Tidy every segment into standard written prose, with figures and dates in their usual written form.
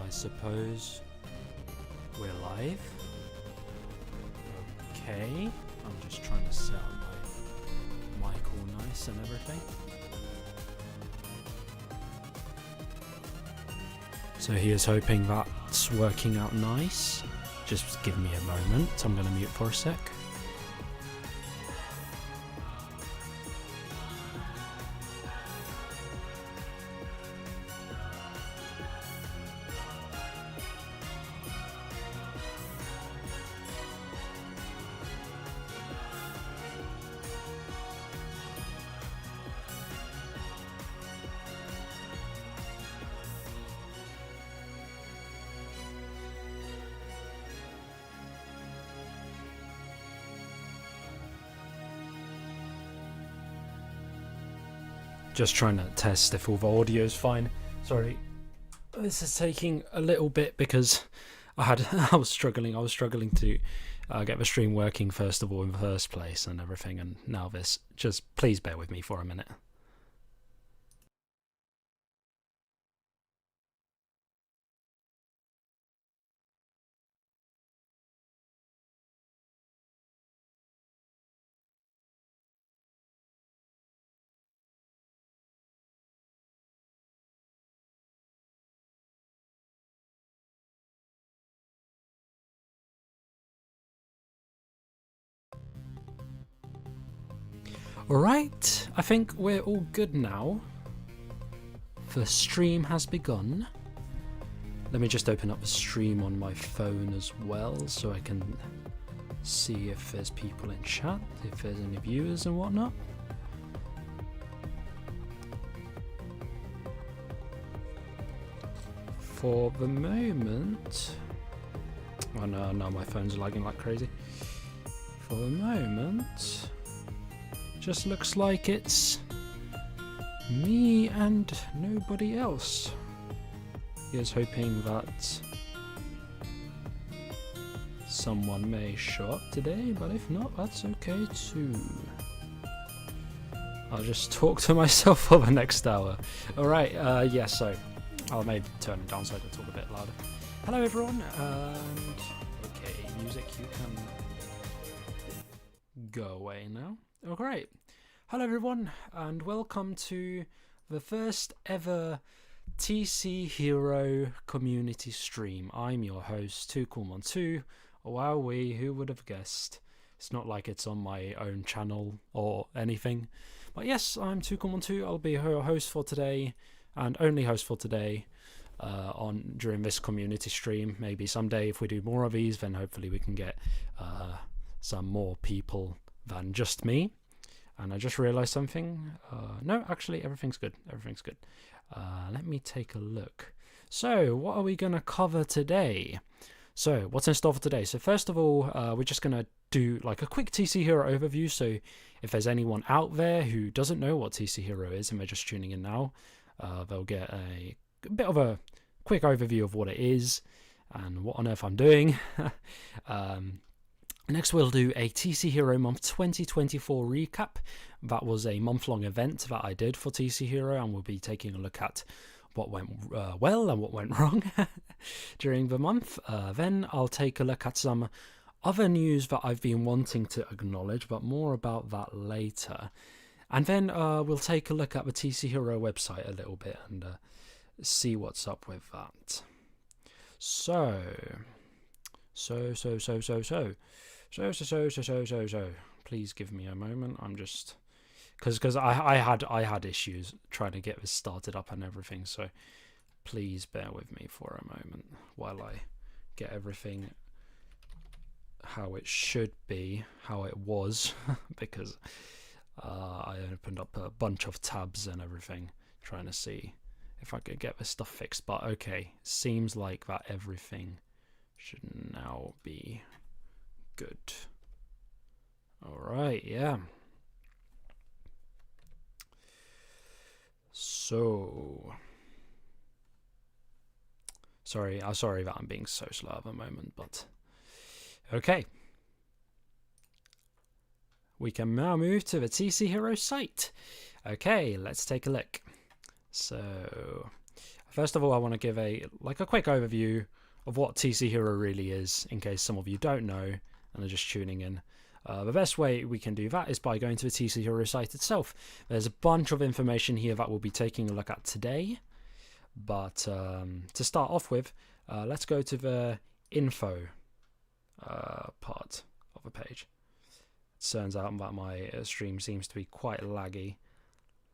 I suppose we're live. Okay, I'm just trying to set up my mic all nice and everything. So he is hoping that's working out nice. Just give me a moment, I'm going to mute for a sec. Just trying to test if all the audio is fine. Sorry, this is taking a little bit because I was struggling to get the stream working first of all in the first place and everything, and now this. Just please bear with me for a minute. Alright, I think we're all good now. The stream has begun. Let me just open up the stream on my phone as well so I can see if there's people in chat, if there's any viewers and whatnot. For the moment... Oh no, my phone's lagging like crazy. For the moment... just looks like it's me and nobody else. Here's hoping that someone may show up today, but if not, that's okay too. I'll just talk to myself for the next hour. Alright, yeah, so I'll maybe turn it down so I can talk a bit louder. Hello everyone, and okay, music, you can go away now. Oh, great. Hello everyone, and welcome to the first ever TC Hero community stream. I'm your host, 2coolmon2. Wowee, who would have guessed? It's not like it's on my own channel or anything. But yes, I'm 2coolmon2. I'll be your host for today, and only host for today, during this community stream. Maybe someday if we do more of these, then hopefully we can get some more people than just me. And I just realized something. No, actually, everything's good. Everything's good. Let me take a look. So, what are we going to cover today? So, what's in store for today? So, first of all, we're just going to do like a quick TC Hero overview. So, if there's anyone out there who doesn't know what TC Hero is and they're just tuning in now, they'll get a bit of a quick overview of what it is and what on earth I'm doing. Next, we'll do a TC Hero Month 2024 recap. That was a month-long event that I did for TC Hero, and we'll be taking a look at what went well and what went wrong during the month. Then I'll take a look at some other news that I've been wanting to acknowledge, but more about that later. And then we'll take a look at the TC Hero website a little bit and see what's up with that. So, please give me a moment. I'm just because I had issues trying to get this started up and everything. So please bear with me for a moment while I get everything how it should be, how it was, because I opened up a bunch of tabs and everything trying to see if I could get this stuff fixed. But okay, seems like that everything should now be good. Alright, yeah. So sorry that I'm being so slow at the moment, but okay. We can now move to the TC Hero site. Okay, let's take a look. So I First of all, I want to give a quick overview of what TC Hero really is, in case some of you don't know and are just tuning in. The best way we can do that is by going to the TC Hero site itself. There's a bunch of information here that we'll be taking a look at today. But to start off with, let's go to the info part of the page. It turns out that my stream seems to be quite laggy.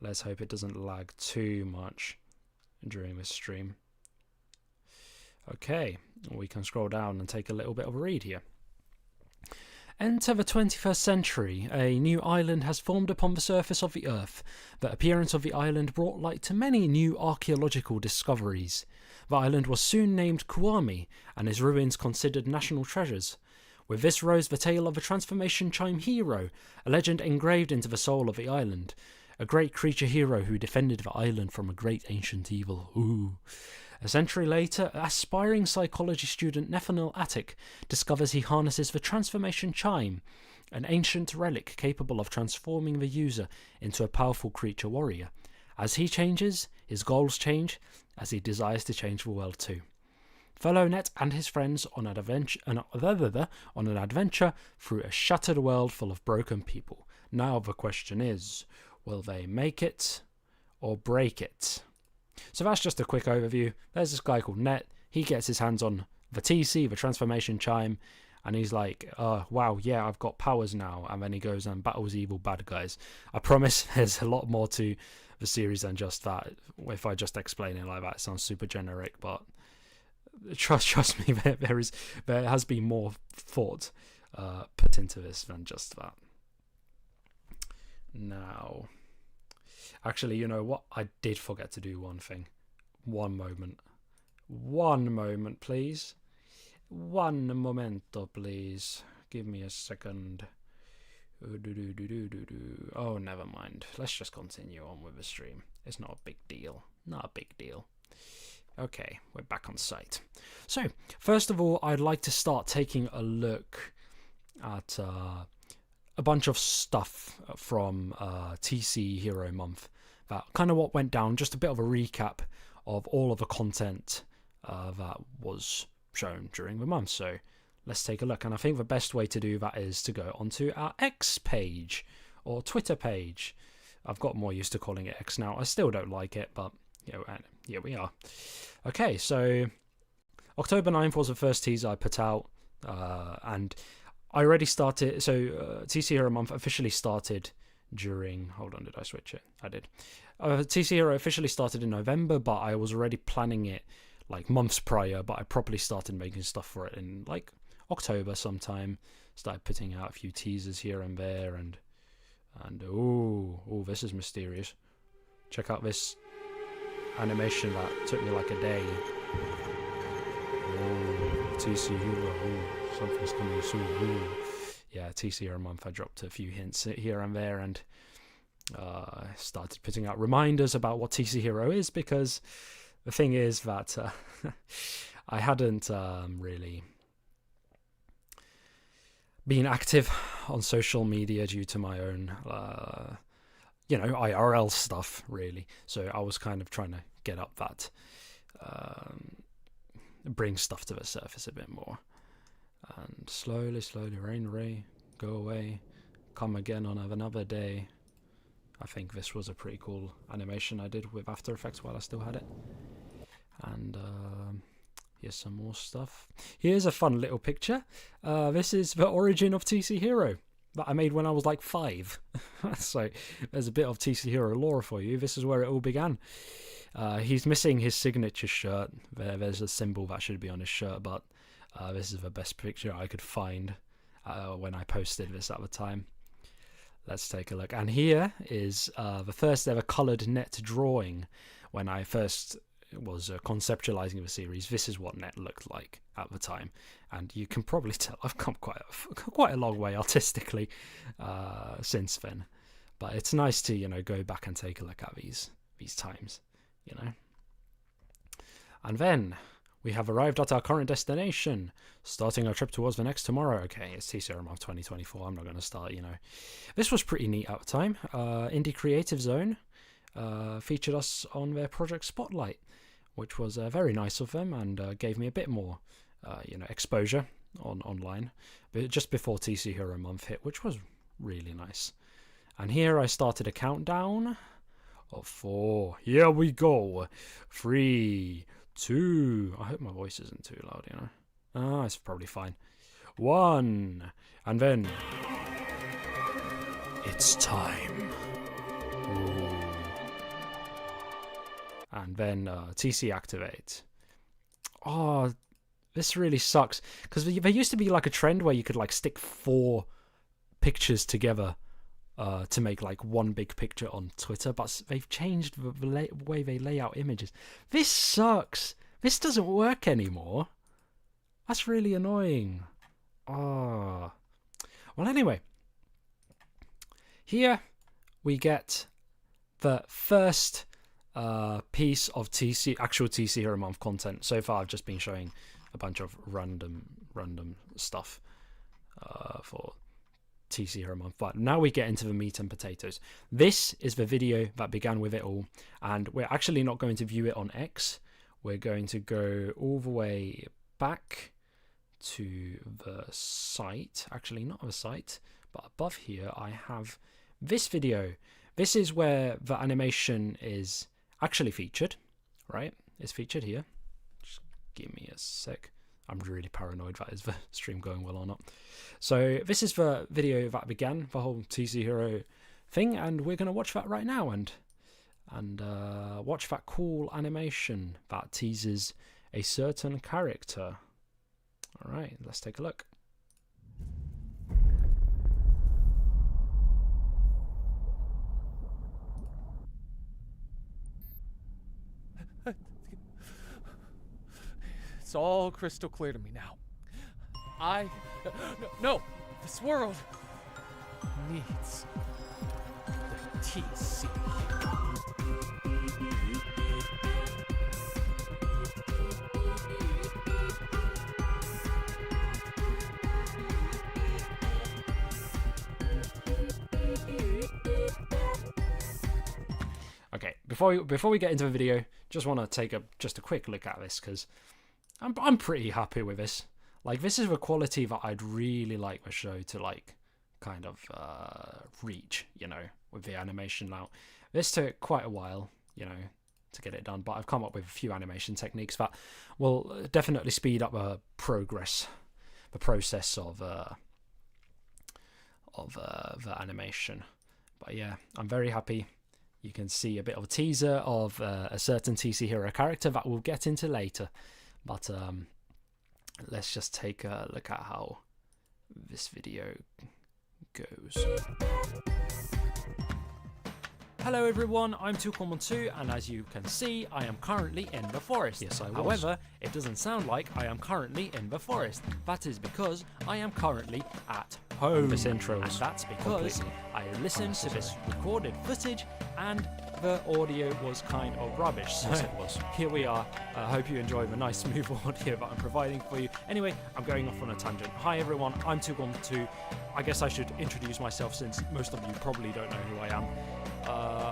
Let's hope it doesn't lag too much during this stream. Okay, we can scroll down and take a little bit of a read here. Enter the 21st century. A new island has formed upon the surface of the Earth. The appearance of the island brought light to many new archaeological discoveries. The island was soon named Kuami, and its ruins considered national treasures. With this rose the tale of a Transformation Chime hero, a legend engraved into the soul of the island. A great creature hero who defended the island from a great ancient evil. Ooh. A century later, aspiring psychology student Nethanel Attick discovers he harnesses the Transformation Chime, an ancient relic capable of transforming the user into a powerful creature warrior. As he changes, his goals change, as he desires to change the world too. Follow Net and his friends on an adventure through a shattered world full of broken people. Now the question is, will they make it or break it? So that's just a quick overview. There's this guy called Net. He gets his hands on the TC, the Transformation Chime, and he's like, wow, yeah, I've got powers now. And then he goes and battles evil bad guys. I promise there's a lot more to the series than just that. If I just explain it like that, it sounds super generic, but trust me, there has been more thought put into this than just that. Now, actually, you know what? I did forget to do one thing. One moment, please. One momento, please. Give me a second. Oh, never mind. Let's just continue on with the stream. It's not a big deal. Not a big deal. Okay, we're back on site. So, first of all, I'd like to start taking a look at a bunch of stuff from TC Hero Month. That kind of what went down, just a bit of a recap of all of the content that was shown during the month. So let's take a look. And I think the best way to do that is to go onto our X page or Twitter page. I've got more used to calling it X now. I still don't like it, but here we are. Okay, so October 9th was the first teaser I put out, and I already started. So TC Hero Month officially started during, hold on, did I switch it? I did. TC Hero officially started in November, but I was already planning it like months prior, but I properly started making stuff for it in like October sometime. Started putting out a few teasers here and there, and oh, this is mysterious. Check out this animation that took me like a day. Oh, TC Hero, something's coming soon. Ooh. Yeah, TC Hero Month, I dropped a few hints here and there, and started putting out reminders about what TC Hero is, because the thing is that I hadn't really been active on social media due to my own, IRL stuff, really. So I was kind of trying to get up that, bring stuff to the surface a bit more. And slowly, rain, go away, come again on another day. I think this was a pretty cool animation I did with After Effects while I still had it. And here's some more stuff. Here's a fun little picture. This is the origin of TC Hero that I made when I was like 5. So there's a bit of TC Hero lore for you. This is where it all began. He's missing his signature shirt. There's a symbol that should be on his shirt, but this is the best picture I could find when I posted this at the time. Let's take a look. And here is the first ever coloured Net drawing. When I first was conceptualising the series, this is what Net looked like at the time. And you can probably tell I've come quite a long way artistically since then. But it's nice to, go back and take a look at these times, And then we have arrived at our current destination, starting our trip towards the next tomorrow. Okay, it's TC Hero Month 2024. I'm not going to start, This was pretty neat at the time. Indie Creative Zone featured us on their Project Spotlight, which was very nice of them and gave me a bit more, exposure online, but just before TC Hero Month hit, which was really nice. And here I started a countdown of 4. Here we go. 3, 2. I hope my voice isn't too loud, it's probably fine. 1, and then it's time. Ooh. And then TC activate. Oh, this really sucks, because there used to be like a trend where you could like stick 4 pictures together to make like one big picture on Twitter, but they've changed the way they lay out images. This sucks. This doesn't work anymore. That's really annoying. Oh. Well, anyway, here we get the first piece of actual TC Hero Month content. So far, I've just been showing a bunch of random stuff for TC Hero Month, but now we get into the meat and potatoes. This is the video that began with it all, and we're actually not going to view it on X. We're going to go all the way back to the site. Actually, not the site, but above here I have this video. This is where the animation is actually featured, right? It's featured here. Just give me a sec. I'm really paranoid that is the stream going well or not. So this is the video that began the whole TC Hero thing, and we're going to watch that right now and watch that cool animation that teases a certain character. All right, let's take a look. It's all crystal clear to me now. No, this world needs the TC. Okay, before we get into the video, just want to take a quick look at this, because I'm pretty happy with this. Like, this is the quality that I'd really like the show to like kind of reach, with the animation. Now, this took quite a while, to get it done, but I've come up with a few animation techniques that will definitely speed up the process of the animation. But yeah, I'm very happy. You can see a bit of a teaser of a certain TC Hero character that we'll get into later. But let's just take a look at how this video goes. Hello everyone, I'm 2.2, and as you can see, I am currently in the forest. Yes, I was. However, it doesn't sound like I am currently in the forest. That is because I am currently at home. This intro and is that's because I listened to this recorded footage and the audio was kind of rubbish. So Yes, it was. Here we are. I hope you enjoy the nice smooth audio that I'm providing for you. Anyway, I'm going off on a tangent. Hi everyone, I'm 2.2. I guess I should introduce myself since most of you probably don't know who I am.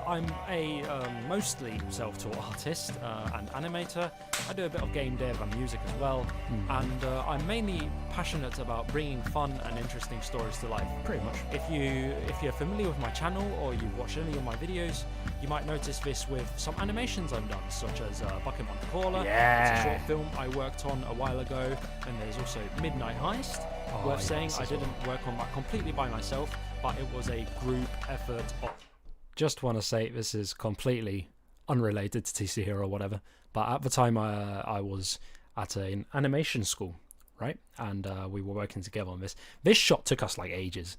I'm a mostly self-taught artist and animator. I do a bit of game dev and music as well, and I'm mainly passionate about bringing fun and interesting stories to life. Pretty much. If you're familiar with my channel or you've watched any of my videos, you might notice this with some animations I've done, such as Bucket Month Caller. Yeah. It's a short film I worked on a while ago, and there's also Midnight Heist. Worth saying, I didn't work on that completely by myself, but it was a group effort. Just want to say this is completely unrelated to TC Hero or whatever, but at the time I was at an animation school, right? And we were working together on this. This shot took us like ages.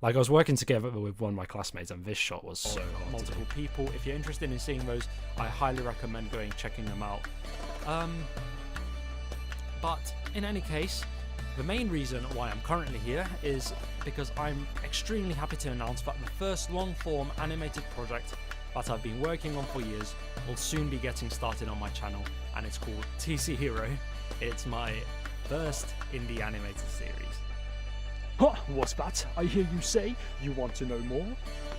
Like, I was working together with one of my classmates, and this shot was so hard. Multiple people. If you're interested in seeing those, I highly recommend checking them out. But in any case, the main reason why I'm currently here is because I'm extremely happy to announce that the first long-form animated project that I've been working on for years will soon be getting started on my channel, and it's called TC Hero. It's my first indie animated series. Huh, what's that? I hear you say you want to know more?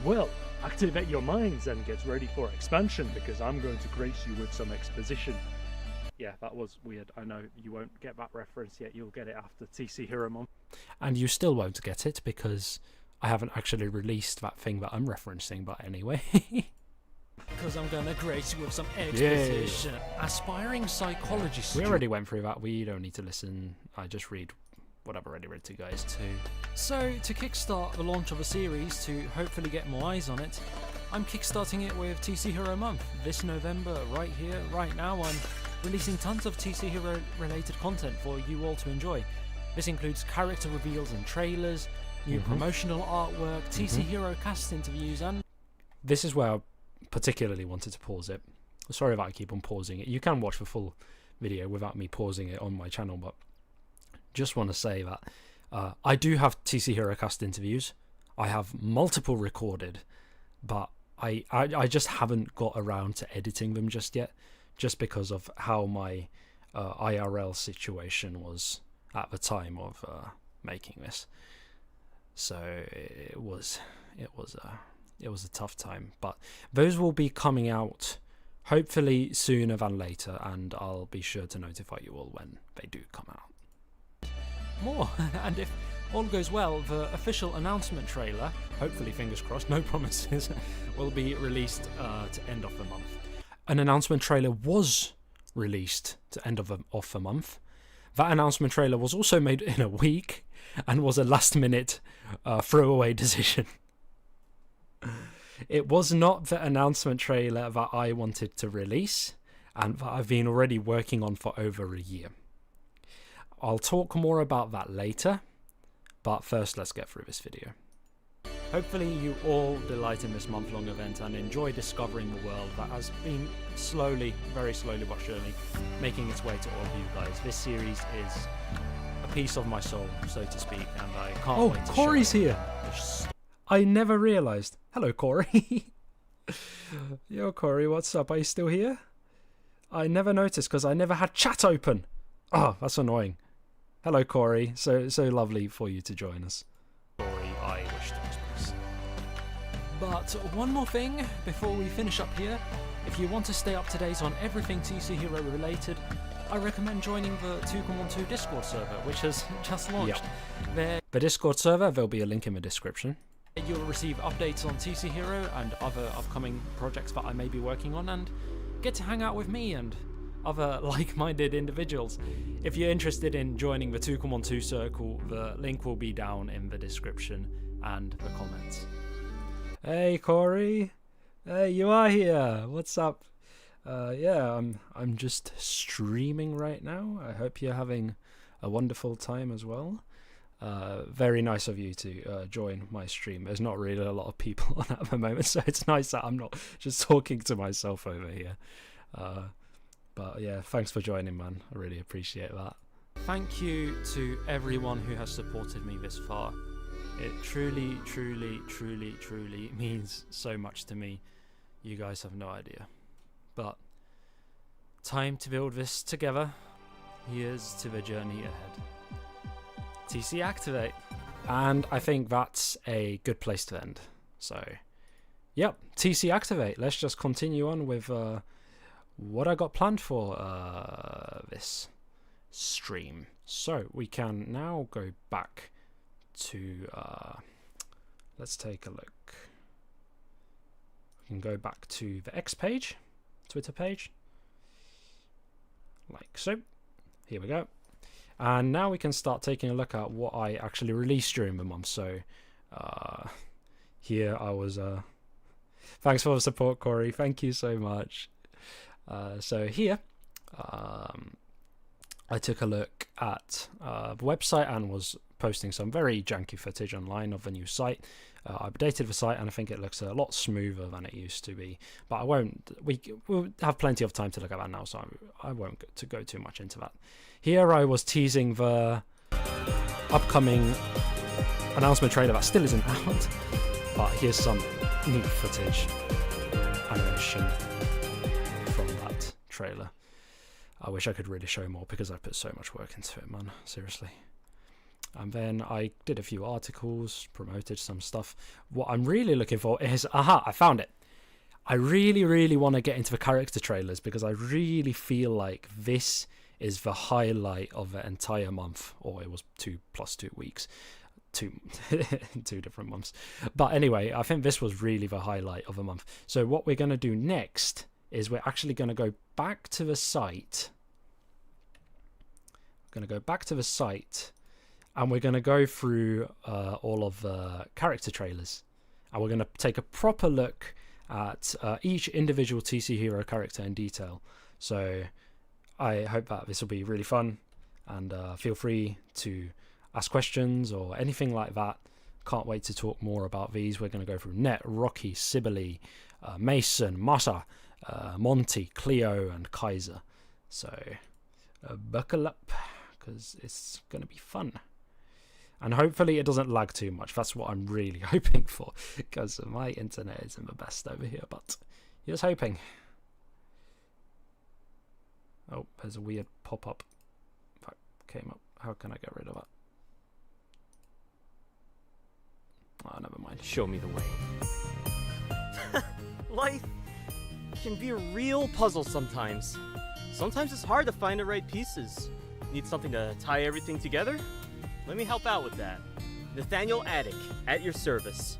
Well, activate your minds and get ready for expansion, because I'm going to grace you with some exposition. yeah, that was weird. I know you won't get that reference yet. You'll get it after TC Hero Month. And you still won't get it because I haven't actually released that thing that I'm referencing, but anyway. Because I'm gonna grace you with some exposition. Aspiring psychology We student. already went through that. We don't need to listen. I just read what I've already read to you guys too. So, to kickstart the launch of a series, to hopefully get more eyes on it, I'm kickstarting it with TC Hero Month. This November, right here, right now, I'm releasing tons of TC Hero related content for you all to enjoy. This includes character reveals and trailers, new promotional artwork, TC Hero cast interviews, and... This is where I particularly wanted to pause it. Sorry if I keep on pausing it. You can watch the full video without me pausing it on my channel, but just want to say that I do have TC Hero cast interviews. I have multiple recorded, but I just haven't got around to editing them just yet, just because of how my IRL situation was at the time of making this. So it was a tough time, but those will be coming out hopefully sooner than later, and I'll be sure to notify you all when they do come out. More, and if all goes well, the official announcement trailer, hopefully fingers crossed, no promises, will be released to end of the month. An announcement trailer was released to end of the month. That announcement trailer was also made in a week and was a last minute throwaway decision. It was not the announcement trailer that I wanted to release and that I've been already working on for over a year. I'll talk more about that later, but first let's get through this video. Hopefully you all delight in this month-long event and enjoy discovering the world that has been slowly, very slowly but surely, making its way to all of you guys. This series is a piece of my soul, so to speak, and I can't wait to Corey's show here! I never realised. Hello, Corey. Yo, Corey, what's up? Are you still here? I never noticed because I never had chat open. Oh, that's annoying. Hello, Corey. So lovely for you to join us. Corey, I wish to express. But one more thing before we finish up here. If you want to stay up to date on everything TC Hero related, I recommend joining the 2.12 Discord server, which has just launched. Yep. The Discord server, there'll be a link in the description. You'll receive updates on TC Hero and other upcoming projects that I may be working on, and get to hang out with me and other like-minded individuals. If you're interested in joining the 2.12 circle, the link will be down in the description and the comments. Hey, Corey. Hey, you are here. What's up? Yeah, I'm just streaming right now. I hope you're having a wonderful time as well. Very nice of you to join my stream. There's not really a lot of people on at the moment, so it's nice that I'm not just talking to myself over here. But yeah, thanks for joining, man. I really appreciate that. Thank you to everyone who has supported me this far. It truly, truly, truly, truly means so much to me. You guys have no idea. But time to build this together. Here's to the journey ahead. TC Activate. And I think that's a good place to end. So, yep, TC Activate. Let's just continue on with what I got planned for this stream. So, we can now go back to, let's take a look. We can go back to the X page, Twitter page, like so. Here we go. And now we can start taking a look at what I actually released during the month. So here I was, thanks for the support, Corey. Thank you so much. So here, I took a look at the website and was posting some very janky footage online of the new site. I updated the site and I think it looks a lot smoother than it used to be. But I won't. We'll have plenty of time to look at that now, so I won't go too much into that. Here I was teasing the upcoming announcement trailer that still isn't out. But here's some neat footage, animation from that trailer. I wish I could really show more because I put so much work into it, man. Seriously. And then I did a few articles, promoted some stuff. What I'm really looking for is, aha, I found it. I really, really want to get into the character trailers because I really feel like this is the highlight of the entire month. Or it was 2 plus 2 weeks. 2 different months. But anyway, I think this was really the highlight of the month. So what we're going to do next is we're actually going to go back to the site. We're going to go back to the site and we're going to go through all of the character trailers. And we're going to take a proper look at each individual TC Hero character in detail. So I hope that this will be really fun, and feel free to ask questions or anything like that. Can't wait to talk more about these. We're going to go through Net, Rocky, Sibylle, Mason, Mata, Monty, Cleo, and Kaiser. So buckle up, because it's going to be fun. And hopefully it doesn't lag too much. That's what I'm really hoping for, because my internet isn't the best over here, but here's hoping. Oh, there's a weird pop-up that came up. How can I get rid of that? Oh, never mind. Show me the way. Life can be a real puzzle sometimes. Sometimes it's hard to find the right pieces. Need something to tie everything together? Let me help out with that. Nethanel Attick, at your service.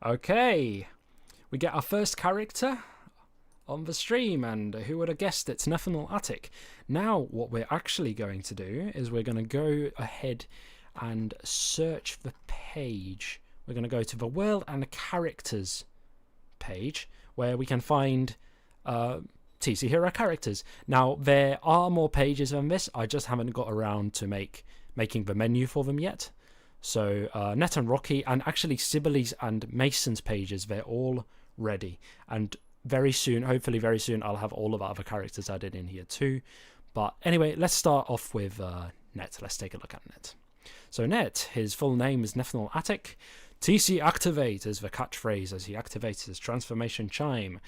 Okay, we get our first character on the stream, and who would have guessed it's Nethanel Attick. Now what we're actually going to do is we're going to go ahead and search the page. We're going to go to the world and the characters page, where we can find TC Hero characters. Now there are more pages than this, I just haven't got around to making the menu for them yet. So Net and Rocky, and actually Sibylle's and Mason's pages, they're all ready, and very soon, hopefully very soon, I'll have all of our other characters added in here too. But anyway, let's start off with Net. Let's take a look at Net. So Net, his full name is Nethanel Attick. TC Activate is the catchphrase as he activates his Transformation Chime.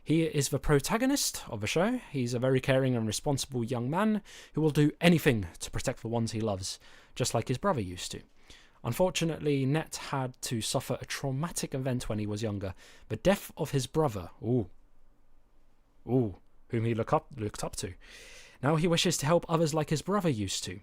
He is the protagonist of the show. He's a very caring and responsible young man who will do anything to protect the ones he loves, just like his brother used to. Unfortunately, Net had to suffer a traumatic event when he was younger, the death of his brother, whom he looked up to. Now he wishes to help others like his brother used to.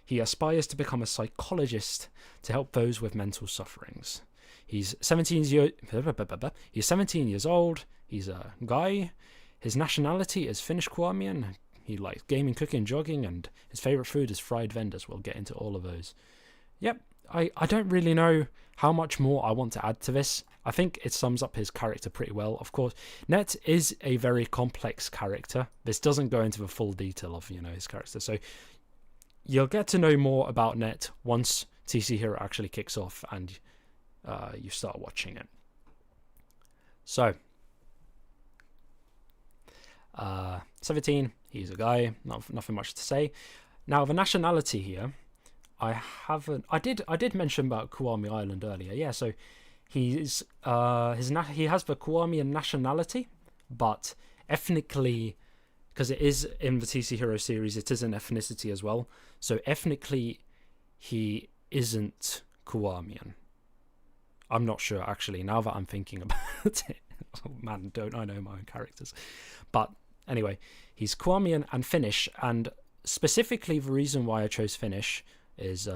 He aspires to become a psychologist to help those with mental sufferings. He's 17 years old. He's a guy. His nationality is Finnish Kwamian. He likes gaming, cooking, jogging, and his favourite food is fried vendors. We'll get into all of those. Yep, I don't really know how much more I want to add to this. I think it sums up his character pretty well. Of course, Net is a very complex character. This doesn't go into the full detail of, his character. So you'll get to know more about Net once TC Hero actually kicks off and you start watching it. So 17, he's a guy, nothing much to say. Now the nationality here, I did mention about Kwami Island earlier. Yeah, so he has the Kwamian nationality, but ethnically, because it is in the TC Hero series, it is an ethnicity as well. So ethnically, he isn't Kwamian. I'm not sure actually. Now that I'm thinking about it, oh man, don't I know my own characters? But anyway, he's Kwamian and Finnish, and specifically the reason why I chose Finnish is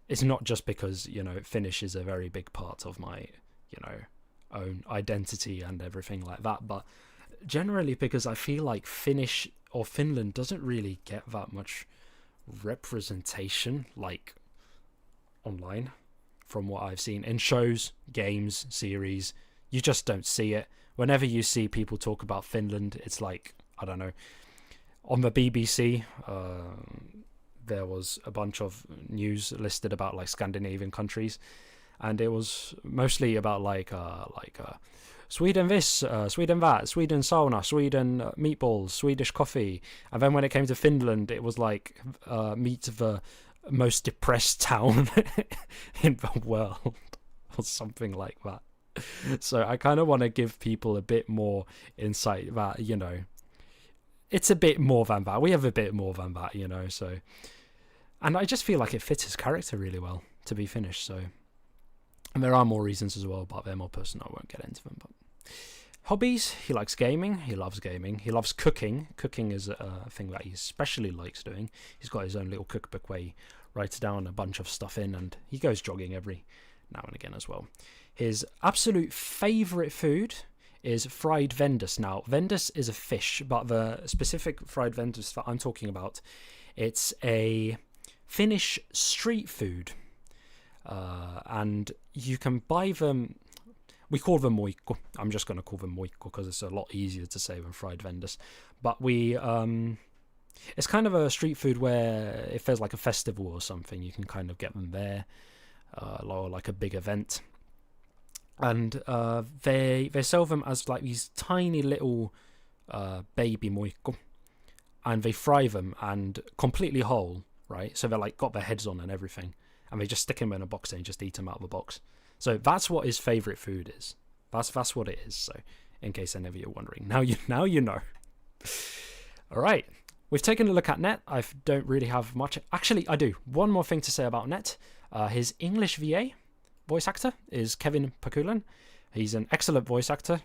it's not just because Finnish is a very big part of my own identity and everything like that, but generally because I feel like Finnish or Finland doesn't really get that much representation like online. From what I've seen in shows, games, series, you just don't see it. Whenever you see people talk about Finland, it's like, I don't know, on the BBC, there was a bunch of news listed about like Scandinavian countries, and it was mostly about like Sweden this, Sweden that, Sweden sauna, Sweden meatballs, Swedish coffee, and then when it came to Finland, it was like meet the most depressed town in the world or something like that. So I kind of want to give people a bit more insight that it's a bit more than that. We have a bit more than that, so, and I just feel like it fits his character really well. to be finished. So, and there are more reasons as well, but they're more personal. I won't get into them. But hobbies: he likes gaming. He loves gaming. He loves cooking. Cooking is a thing that he especially likes doing. He's got his own little cookbook where he writes down a bunch of stuff in, and he goes jogging every now and again as well. His absolute favourite food is fried vendus. Now, vendus is a fish, but the specific fried vendus that I'm talking about, it's a Finnish street food, and you can buy them. We call them moikko. I'm just going to call them moikko because it's a lot easier to say than fried vendus. But it's kind of a street food where if there's like a festival or something, you can kind of get them there, or like a big event. And they sell them as like these tiny little baby moikko, and they fry them and completely whole, right? So they're like got their heads on and everything, and they just stick them in a box and just eat them out of the box. So that's what his favourite food is. That's what it is. So in case any of you are wondering, now you know. All right, we've taken a look at Net. I don't really have much. Actually, I do. One more thing to say about Net. His English VA voice actor is Kevin Pakulan. He's an excellent voice actor.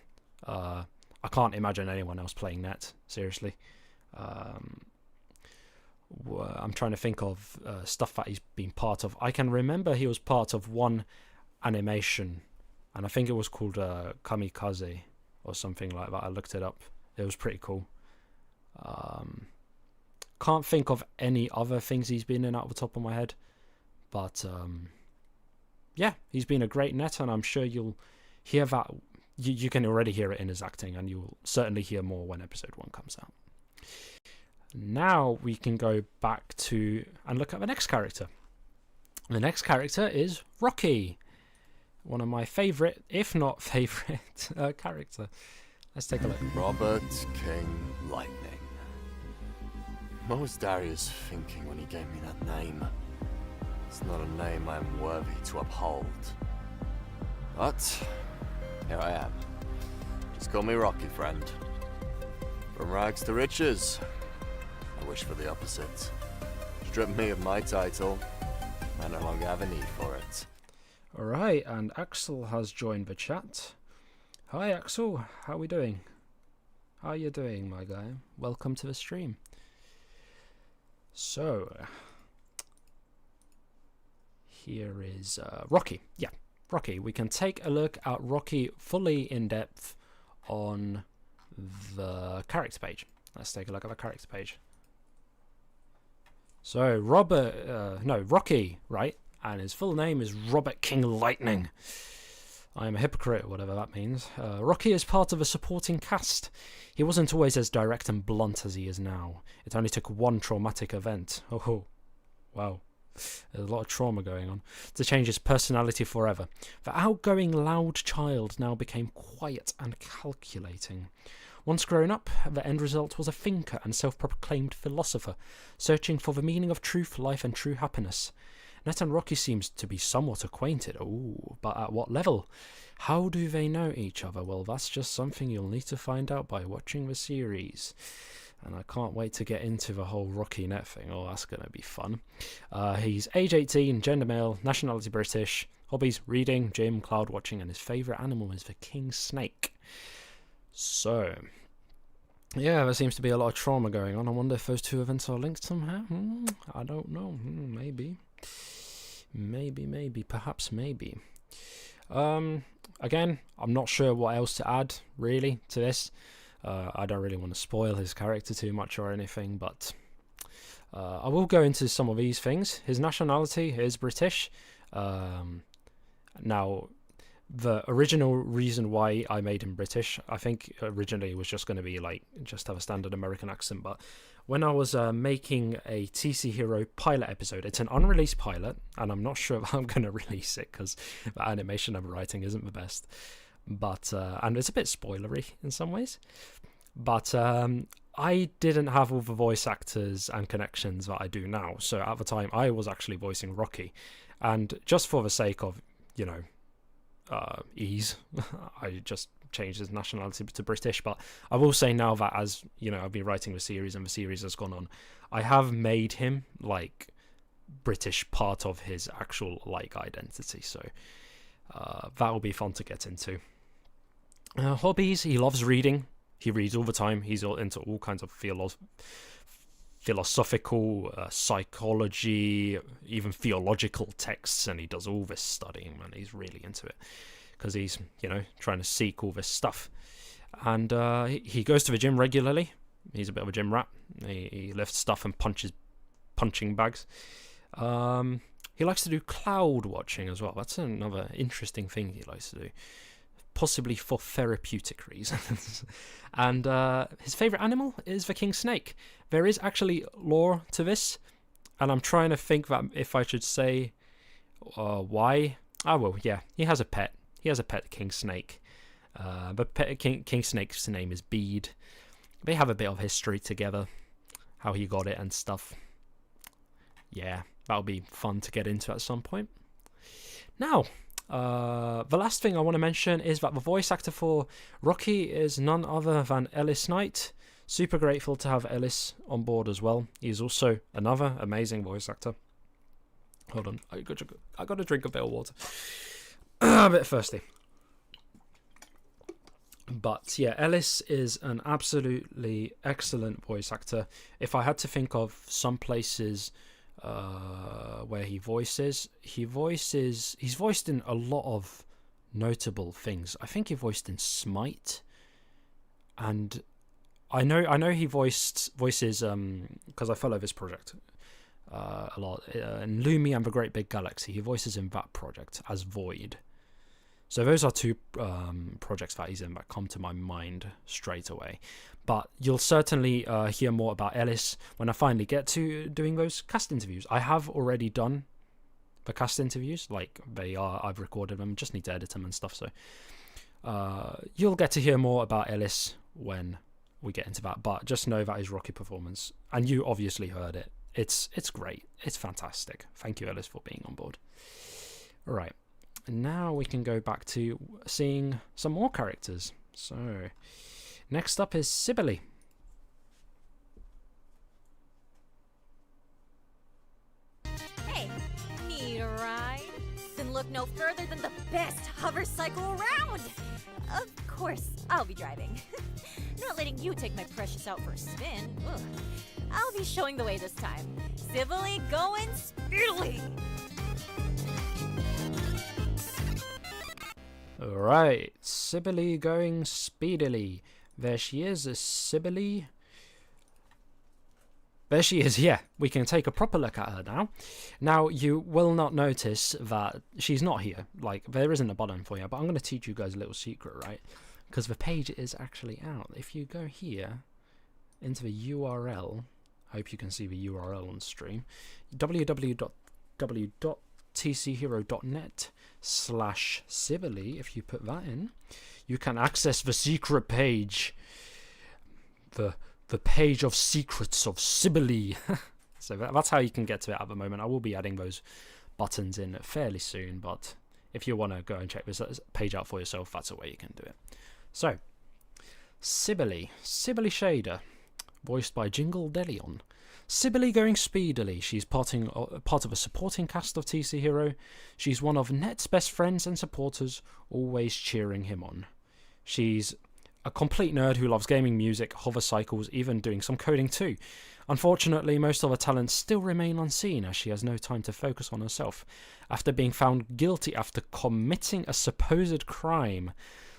I can't imagine anyone else playing Net, seriously. I'm trying to think of stuff that he's been part of. I can remember he was part of one animation, and I think it was called Kamikaze or something like that. I looked it up. It was pretty cool. Can't think of any other things he's been in out of the top of my head, but yeah, he's been a great Net, and I'm sure you'll hear that. You can already hear it in his acting, and you'll certainly hear more when episode 1 comes out. Now we can go back to and look at the next character. The next character is Rocky, one of my favourite, if not favourite, character. Let's take a look. Robert King Lightning. What was Darius thinking when he gave me that name? It's not a name I am worthy to uphold. But here I am. Just call me Rocky, friend. From rags to riches. I wish for the opposite. Strip me of my title. I no longer have a need for it. Alright, and Axel has joined the chat. Hi Axel, how are we doing? How are you doing, my guy? Welcome to the stream. So, here is Rocky. Yeah, Rocky. We can take a look at Rocky fully in depth on the character page. Let's take a look at the character page. So, Rocky, right? And his full name is Robert King Lightning. I am a hypocrite, whatever that means. Rocky is part of a supporting cast. He wasn't always as direct and blunt as he is now. It only took one traumatic event. Oh, wow. There's a lot of trauma going on to change his personality forever. The outgoing, loud child now became quiet and calculating. Once grown up, the end result was a thinker and self-proclaimed philosopher, searching for the meaning of truth, life, and true happiness. Net and Rocky seems to be somewhat acquainted. Ooh, but at what level? How do they know each other? Well, that's just something you'll need to find out by watching the series. And I can't wait to get into the whole Rocky Net thing. Oh, that's going to be fun. He's age 18, gender male, nationality British, hobbies reading, gym, cloud watching, and his favourite animal is the king snake. So, yeah, there seems to be a lot of trauma going on. I wonder if those two events are linked somehow. I don't know. Maybe. Perhaps maybe. Again, I'm not sure what else to add, really, to this. I don't really want to spoil his character too much or anything, but I will go into some of these things. His nationality is British. Now, the original reason why I made him British, I think originally it was just going to be like, just have a standard American accent, but when I was making a TC Hero pilot episode, it's an unreleased pilot, and I'm not sure if I'm going to release it because the animation I'm writing isn't the best. But and it's a bit spoilery in some ways. But I didn't have all the voice actors and connections that I do now. So at the time, I was actually voicing Rocky. And just for the sake of, ease, I just changed his nationality to British. But I will say now that as, I've been writing the series and the series has gone on, I have made him, British part of his actual like identity. So that will be fun to get into. Hobbies: he loves reading. He reads all the time. He's all into all kinds of philosophical, psychology, even theological texts, and he does all this studying, and he's really into it because he's, trying to seek all this stuff. And he goes to the gym regularly. He's a bit of a gym rat. He lifts stuff and punching bags. He likes to do cloud watching as well. That's another interesting thing he likes to do, possibly for therapeutic reasons. And his favourite animal is the king snake. There is actually lore to this, and I'm trying to think that if I should say why. Oh, well, yeah, he has a pet. He has a pet king snake. But king snake's name is Bede. They have a bit of history together, how he got it and stuff. Yeah, that'll be fun to get into at some point. Now, the last thing I want to mention is that the voice actor for Rocky is none other than Ellis Knight. Super grateful to have Ellis on board as well. He's also another amazing voice actor. Hold on, I got to drink a bit of water. A bit thirsty. But yeah, Ellis is an absolutely excellent voice actor. If I had to think of some places where he's voiced in a lot of notable things. I think he voiced in Smite, and I know he voices because I follow this project a lot, in Lumi and the Great Big Galaxy. He voices in that project as Void. So those are two projects that he's in that come to my mind straight away. But you'll certainly hear more about Ellis when I finally get to doing those cast interviews. I have already done the cast interviews, I've recorded them, just need to edit them and stuff. So you'll get to hear more about Ellis when we get into that. But just know that his Rocky performance, and you obviously heard it, it's great. It's fantastic. Thank you, Ellis, for being on board. All right. And now we can go back to seeing some more characters. So, next up is Sibylle. Hey, need a ride? Then look no further than the best hover cycle around! Of course, I'll be driving. Not letting you take my precious out for a spin. Ugh. I'll be showing the way this time. Sibylle going speedily! Alright, Sibylle going speedily. There she is, Sibylle. There she is, yeah. We can take a proper look at her now. Now, you will not notice that she's not here. There isn't a button for you, but I'm going to teach you guys a little secret, right? Because the page is actually out. If you go here, into the URL, I hope you can see the URL on stream, www.tchero.net/Sibylle. If you put that in, you can access the secret page, the page of secrets of Sibylle. So that's how you can get to it at the moment. I will be adding those buttons in fairly soon, but if you want to go and check this page out for yourself, that's a way you can do it. So, Sibylle Shader, voiced by Jingle Delion. Sibylle going speedily. She's part of a supporting cast of TC Hero. She's one of Net's best friends and supporters, always cheering him on. She's a complete nerd who loves gaming, music, hover cycles, even doing some coding too. Unfortunately, most of her talents still remain unseen as she has no time to focus on herself. After being found guilty after committing a supposed crime,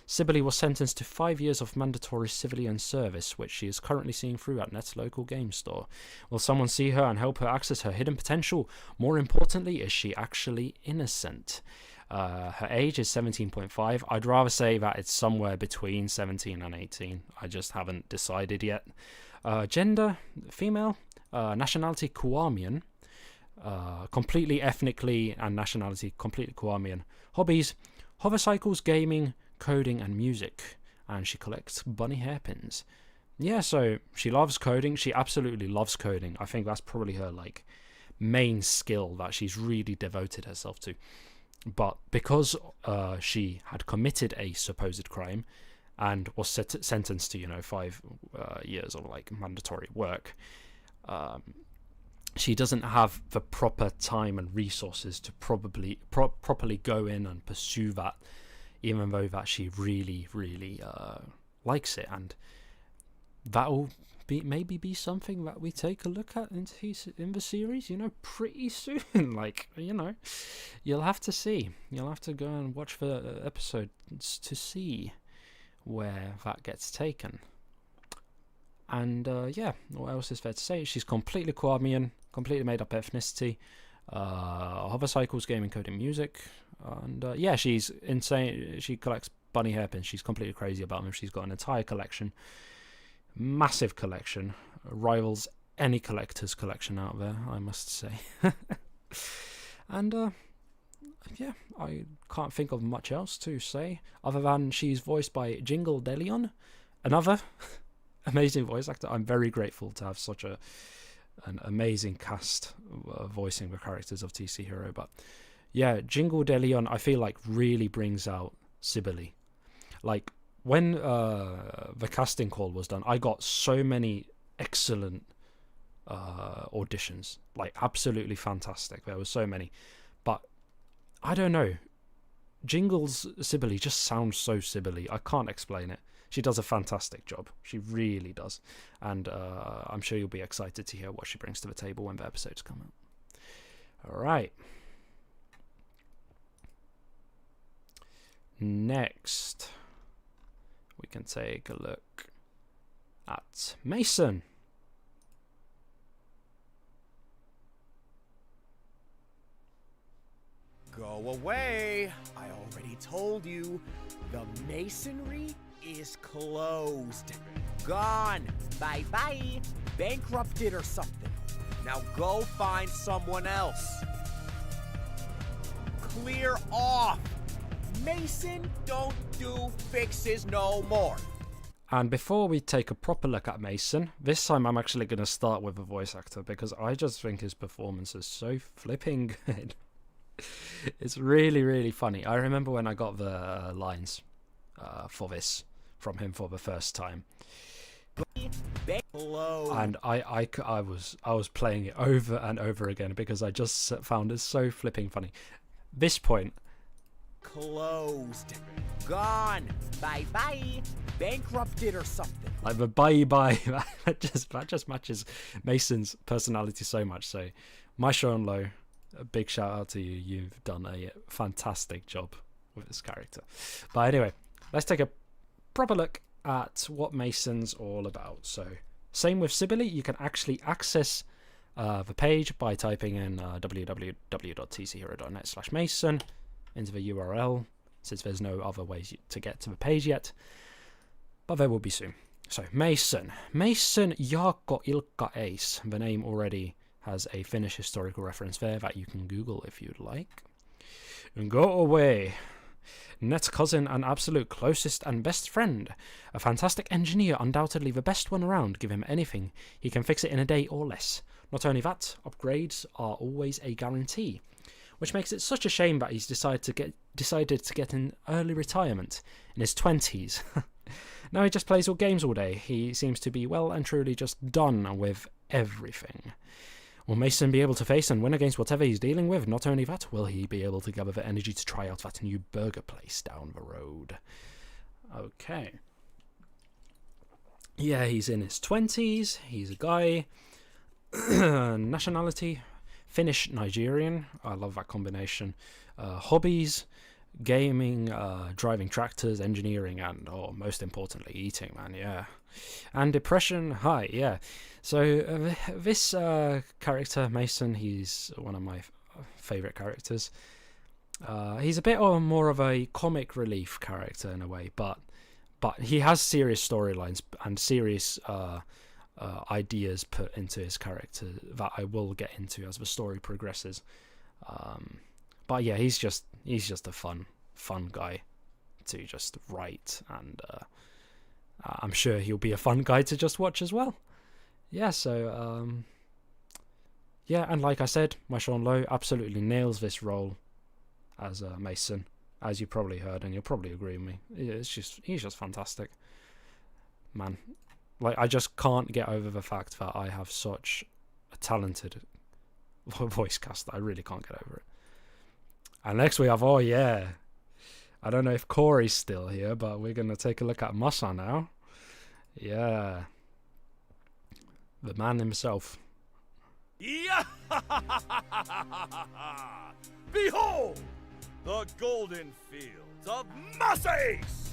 Sibylle was sentenced to 5 years of mandatory civilian service, which she is currently seeing through at Net's local game store. Will someone see her and help her access her hidden potential? More importantly, is she actually innocent? Her age is 17.5. I'd rather say that it's somewhere between 17 and 18. I just haven't decided yet. Gender, female. Nationality, Kuamian. Completely ethnically and nationality, completely Kuamian. Hobbies, hover cycles, gaming, coding and music, and she collects bunny hairpins. Yeah, so she loves coding. She absolutely loves coding. I think that's probably her main skill that she's really devoted herself to. But because she had committed a supposed crime and was sentenced to 5 years of mandatory work, she doesn't have the proper time and resources to properly go in and pursue that, even though that she really likes it, and that'll maybe be something that we take a look at in the series, pretty soon. Like, you'll have to see. You'll have to go and watch the episodes to see where that gets taken. And yeah, what else is there to say? She's completely Quamian, completely made up ethnicity, hover cycles, gaming, coding, music, and yeah, she's insane. She collects bunny hairpins. She's completely crazy about them. She's got an entire collection, massive collection, rivals any collector's collection out there, I must say. And yeah, I can't think of much else to say other than she's voiced by Jingle Delion, another amazing voice actor. I'm very grateful to have such an amazing cast voicing the characters of TC Hero. But yeah, Jingle Delion, I feel like really brings out Sibylle. Like, when the casting call was done, I got so many excellent auditions, like absolutely fantastic. There were so many, but I don't know, Jingle's Sibylle just sounds so Sibylle. I can't explain it. She does a fantastic job. She really does. And I'm sure you'll be excited to hear what she brings to the table when the episodes come out. All right. Next, we can take a look at Mason. Go away! I already told you, the masonry is closed. Gone! Bye-bye! Bankrupted or something. Now go find someone else. Clear off! Mason don't do fixes no more. And before we take a proper look at Mason, this time I'm actually going to start with a voice actor, because I just think his performance is so flipping good. It's really funny. I remember when I got the lines for this from him for the first time, and I was playing it over and over again because I just found it so flipping funny. This point, closed, gone, bye-bye, bankrupted or something. like the bye that just matches Mason's personality so much. So, my Sean Lowe, a big shout out to you. You've done a fantastic job with this character. But anyway, let's take a proper look at what Mason's all about. So, same with Sibylle, you can actually access the page by typing in www.tchero.net/Mason into the URL, since there's no other ways to get to the page yet, but there will be soon. So, Mason Jaakko Ilkka Ace. The name already has a Finnish historical reference there that you can Google if you'd like. And go away. Net's cousin and absolute closest and best friend. A fantastic engineer, undoubtedly the best one around. Give him anything, he can fix it in a day or less. Not only that, upgrades are always a guarantee, which makes it such a shame that he's decided to get an early retirement in his 20s. Now he just plays all games all day. He seems to be well and truly just done with everything. Will Mason be able to face and win against whatever he's dealing with? Not only that, will he be able to gather the energy to try out that new burger place down the road? Okay. Yeah, he's in his 20s. He's a guy. Nationality, Finnish Nigerian. I love that combination. Hobbies, gaming, driving tractors, engineering, and most importantly, eating, man. Yeah. And depression, high. Yeah. So this character, Mason, he's one of my favorite characters. He's a bit more of a comic relief character in a way, but he has serious storylines and serious ideas put into his character that I will get into as the story progresses. But yeah, he's just a fun guy to just write, and I'm sure he'll be a fun guy to just watch as well. Yeah, so yeah, and like I said, my Sean Lowe absolutely nails this role as Mason, as you probably heard, and you'll probably agree with me. He's just fantastic, man. Like, I just can't get over the fact that I have such a talented voice cast. I really can't get over it. And next we have, oh yeah, I don't know if Corey's still here, but we're going to take a look at Masa now. Yeah. The man himself. Yeah! Behold! The golden fields of Masace!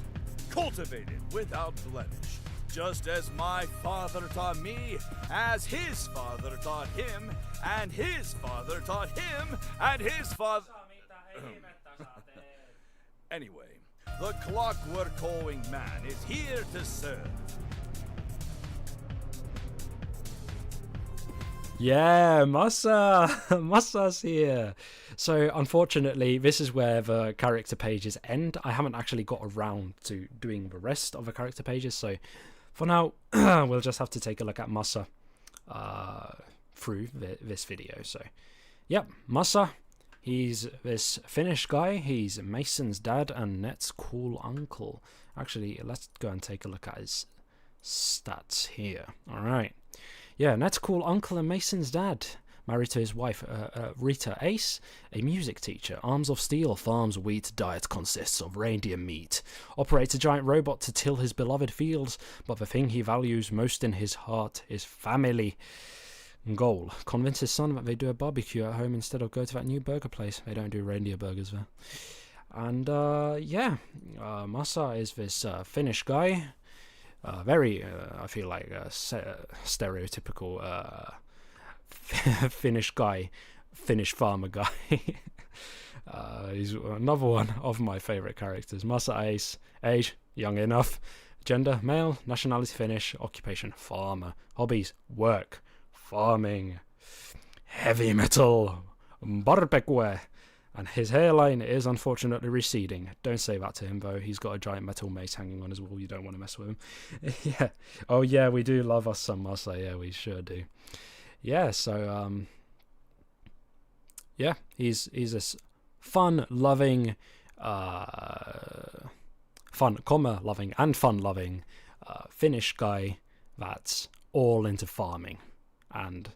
Cultivated without blemish, just as my father taught me, as his father taught him, and his father taught him, and his father... Anyway, the clockwork hoeing man is here to serve. Yeah, Masa! Masa's here! So, unfortunately, this is where the character pages end. I haven't actually got around to doing the rest of the character pages, so for now, we'll just have to take a look at Masa through this video. So, yep, Masa. He's this Finnish guy. He's Mason's dad and Net's cool uncle. Actually, let's go and take a look at his stats here. Alright. Yeah, Net's cool uncle and Mason's dad. Married to his wife, Rita Ace, a music teacher. Arms of steel, farms wheat, diet consists of reindeer meat. Operates a giant robot to till his beloved fields, but the thing he values most in his heart is family. Goal. Convince his son that they do a barbecue at home instead of go to that new burger place. They don't do reindeer burgers there. And, yeah. Masa is this Finnish guy. Very, I feel like, stereotypical Finnish guy. Finnish farmer guy. He's another one of my favourite characters. Masa Ace. Age, young enough. Gender, male. Nationality, Finnish. Occupation, farmer. Hobbies, work. Farming, heavy metal, barbecue, and his hairline is unfortunately receding. Don't say that to him though. He's got a giant metal mace hanging on his wall. You don't want to mess with him. Yeah. Oh yeah, we do love us some Masa. Yeah, we sure do. Yeah. So yeah, he's this fun-loving, fun-loving Finnish guy that's all into farming. And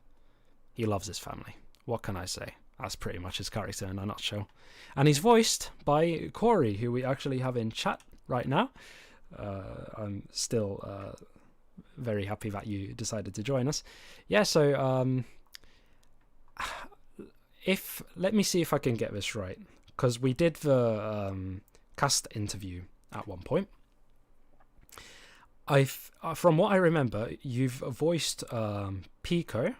he loves his family. What can I say? That's pretty much his character in a nutshell. And he's voiced by Corey, who we actually have in chat right now. I'm still very happy that you decided to join us. Yeah, so let me see if I can get this right, because we did the cast interview at one point. From what I remember, you've voiced Pico,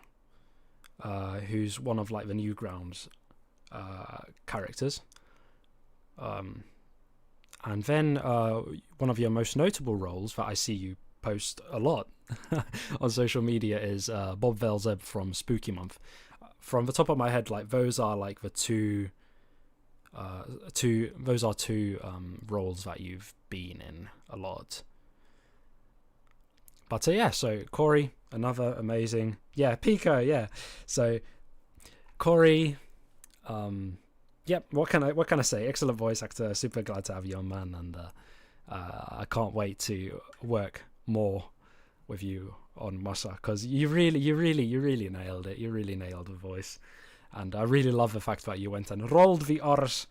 who's one of like the Newgrounds characters, and then one of your most notable roles that I see you post a lot on social media is Bob Velzeb from Spooky Month. From the top of my head, like those are like the two roles that you've been in a lot. But yeah, so Corey, another amazing, Pico, yeah. So Corey, yep. What can I say? Excellent voice actor. Super glad to have you on, man, and I can't wait to work more with you on Masa, because you really nailed it. You really nailed the voice, and I really love the fact that you went and rolled the R's,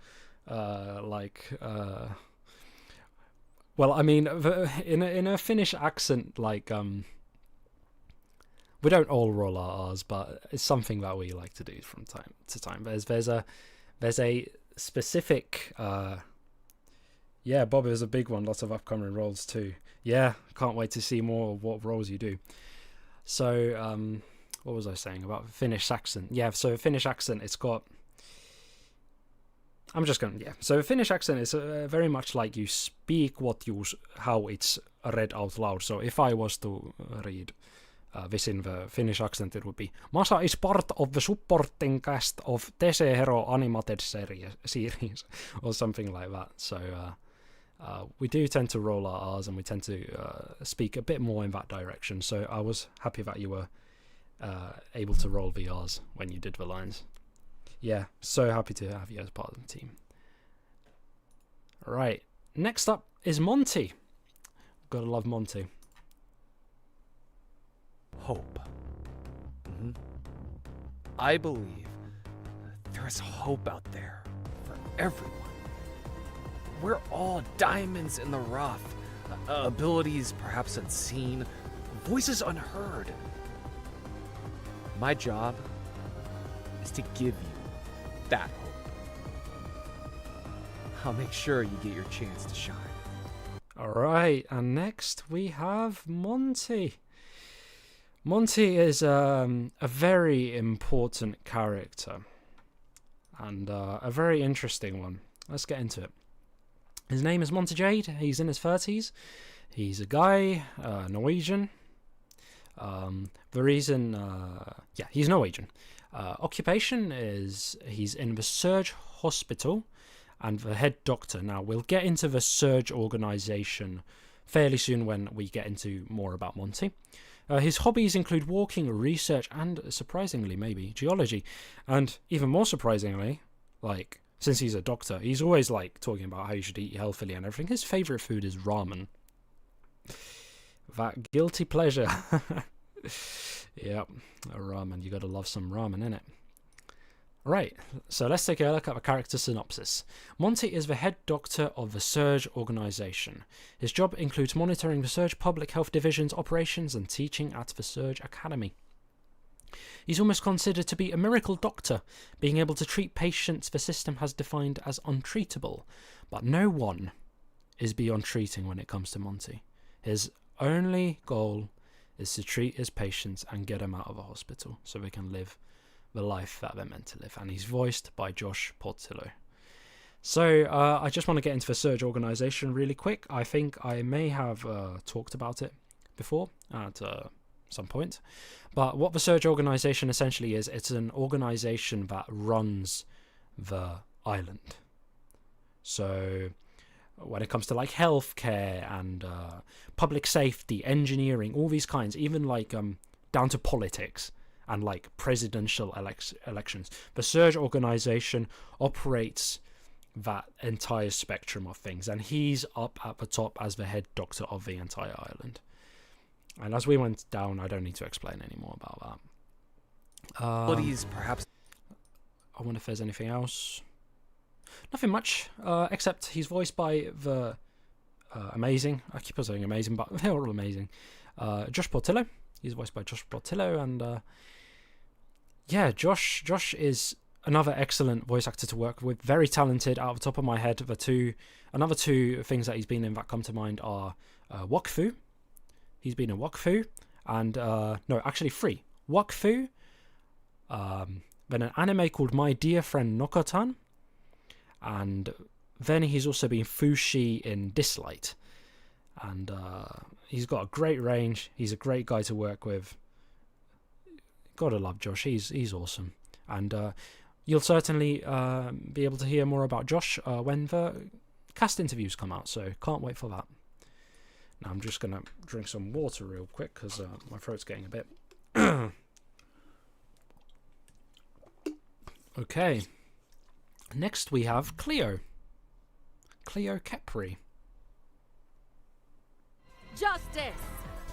well, I mean, in a Finnish accent, like, we don't all roll our R's, but it's something that we like to do from time to time. There's a specific, Bob is a big one. Lots of upcoming roles too. Yeah, can't wait to see more of what roles you do. So, what was I saying about Finnish accent? Yeah, so Finnish accent, it's got. So Finnish accent is very much like you speak how it's read out loud. So if I was to read this in the Finnish accent, it would be Masa is part of the supporting cast of TC Hero animated series or something like that. So we do tend to roll our R's and we tend to speak a bit more in that direction. So I was happy that you were able to roll the R's when you did the lines. Yeah, so happy to have you as part of the team. Right, next up is Monty. Gotta love Monty. Hope. I believe There is hope out there for everyone. We're all diamonds in the rough. Abilities perhaps unseen, voices unheard. My job is to give you that hope. I'll make sure you get your chance to shine. Alright, and next we have Monty. Monty is a very important character, and a very interesting one. Let's get into it. His name is Monty Jade. He's in his 30s. He's a guy, Norwegian. The reason, he's Norwegian. Occupation is he's in the Surge Hospital and the head doctor. Now, we'll get into the Surge organization fairly soon when we get into more about Monty. His hobbies include walking, research, and surprisingly, maybe, geology. And even more surprisingly, like, since he's a doctor, he's always, like, talking about how you should eat healthily and everything. His favourite food is ramen. That guilty pleasure. Yep, a ramen. You gotta love some ramen, innit? Right, so let's take a look at the character synopsis. Monty is the head doctor of the Surge organization. His job includes monitoring the Surge Public Health Division's operations and teaching at the Surge Academy. He's almost considered to be a miracle doctor, being able to treat patients the system has defined as untreatable. But no one is beyond treating when it comes to Monty. His only goal is to treat his patients and get them out of a hospital so they can live the life that they're meant to live. And he's voiced by Josh Portillo. So I just want to get into the Surge organization really quick. I think I may have talked about it before at some point. But what the Surge organization essentially is, it's an organization that runs the island. So when it comes to like healthcare and public safety, engineering, all these kinds, even like down to politics and like presidential elections, the Surge organization operates that entire spectrum of things, and he's up at the top as the head doctor of the entire island. And as we went down, I don't need to explain any more about that. Perhaps. I wonder if there's anything else. Nothing much, except he's voiced by the amazing, I keep on saying amazing, but they're all amazing, Josh Portillo. He's voiced by Josh Portillo, and yeah, Josh is another excellent voice actor to work with, very talented. Out of the top of my head, another two things that he's been in that come to mind are Wakfu. He's been in Wakfu, and no, actually three. Wakfu, then an anime called My Dear Friend Nokotan, and then he's also been Fushi in Dislight. And he's got a great range. He's a great guy to work with. Gotta love Josh. He's awesome. And you'll certainly be able to hear more about Josh when the cast interviews come out. So can't wait for that. Now I'm just gonna drink some water real quick because my throat's getting a bit. Okay. Next we have Cleo Kepri. Justice!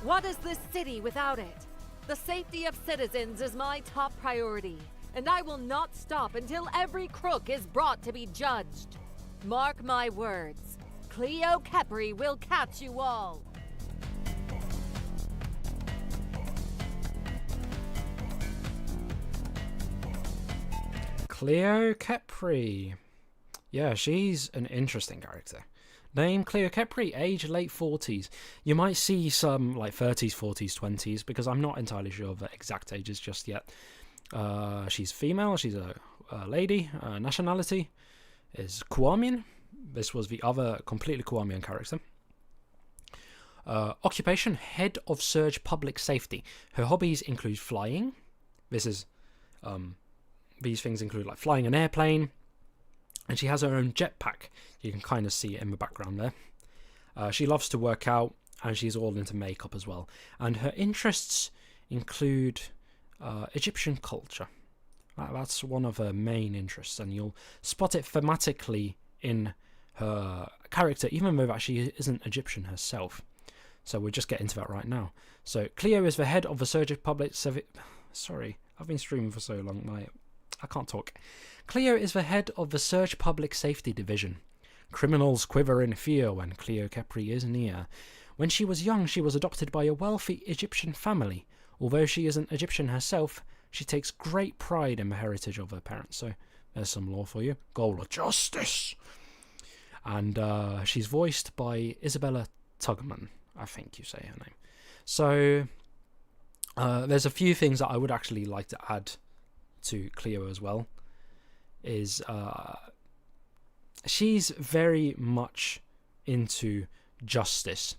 What is this city without it? The safety of citizens is my top priority, and I will not stop until every crook is brought to be judged. Mark my words, Cleo Kepri will catch you all. Cleo Kepri. Yeah, she's an interesting character. Name Cleo Kepri, age late 40s. You might see some like 30s, 40s, 20s, because I'm not entirely sure of the exact ages just yet. She's female, she's a lady. Nationality is Kwamian. This was the other completely Kwamian character. Occupation, head of Surge Public Safety. Her hobbies include flying. These things include like flying an airplane. And she has her own jetpack. You can kind of see it in the background there. She loves to work out, and she's all into makeup as well. And her interests include Egyptian culture. That's one of her main interests, and you'll spot it thematically in her character, even though she isn't Egyptian herself. So we'll just get into that right now. So Cleo is the head of the Surge Public... Sorry, I've been streaming for so long. My I can't talk. Cleo is the head of the Surge Public Safety Division. Criminals quiver in fear when Cleo Capri is near. When she was young, she was adopted by a wealthy Egyptian family. Although she isn't Egyptian herself, she takes great pride in the heritage of her parents. So there's some lore for you. Goal of justice. And she's voiced by Isabella Tugman, I think you say her name. So there's a few things that I would actually like to add to Cleo as well. Is she's very much into justice,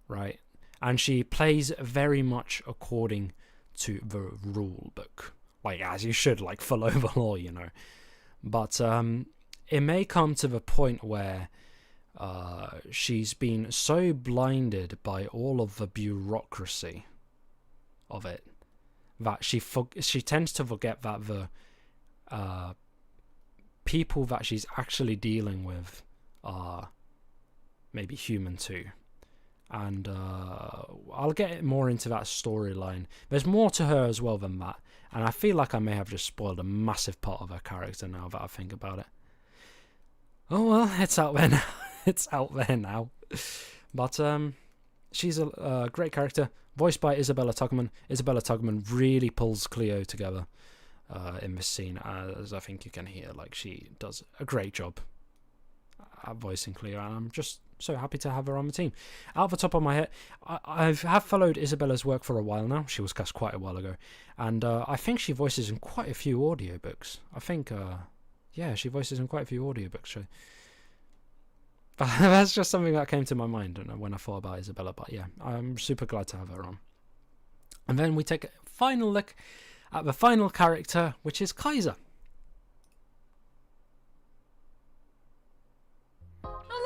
right? And she plays very much according to the rule book, like as you should, like follow the law, you know. But it may come to the point where she's been so blinded by all of the bureaucracy of it that she tends to forget that the people that she's actually dealing with are maybe human too. And I'll get more into that storyline. There's more to her as well than that, and I feel like I may have just spoiled a massive part of her character now that I think about it. Oh well, it's out there now. It's out there now. But she's a great character, voiced by Isabella Tugman. Isabella Tugman really pulls Cleo together in this scene, as I think you can hear. Like, she does a great job at voicing Cleo, and I'm just so happy to have her on the team. Out of the top of my head, I have followed Isabella's work for a while now. She was cast quite a while ago, and I think she voices in quite a few audiobooks. I think, yeah, she voices in quite a few audiobooks. So that's just something that came to my mind when I thought about Isabella. But yeah, I'm super glad to have her on. And then we take a final look at the final character, which is Kaiser.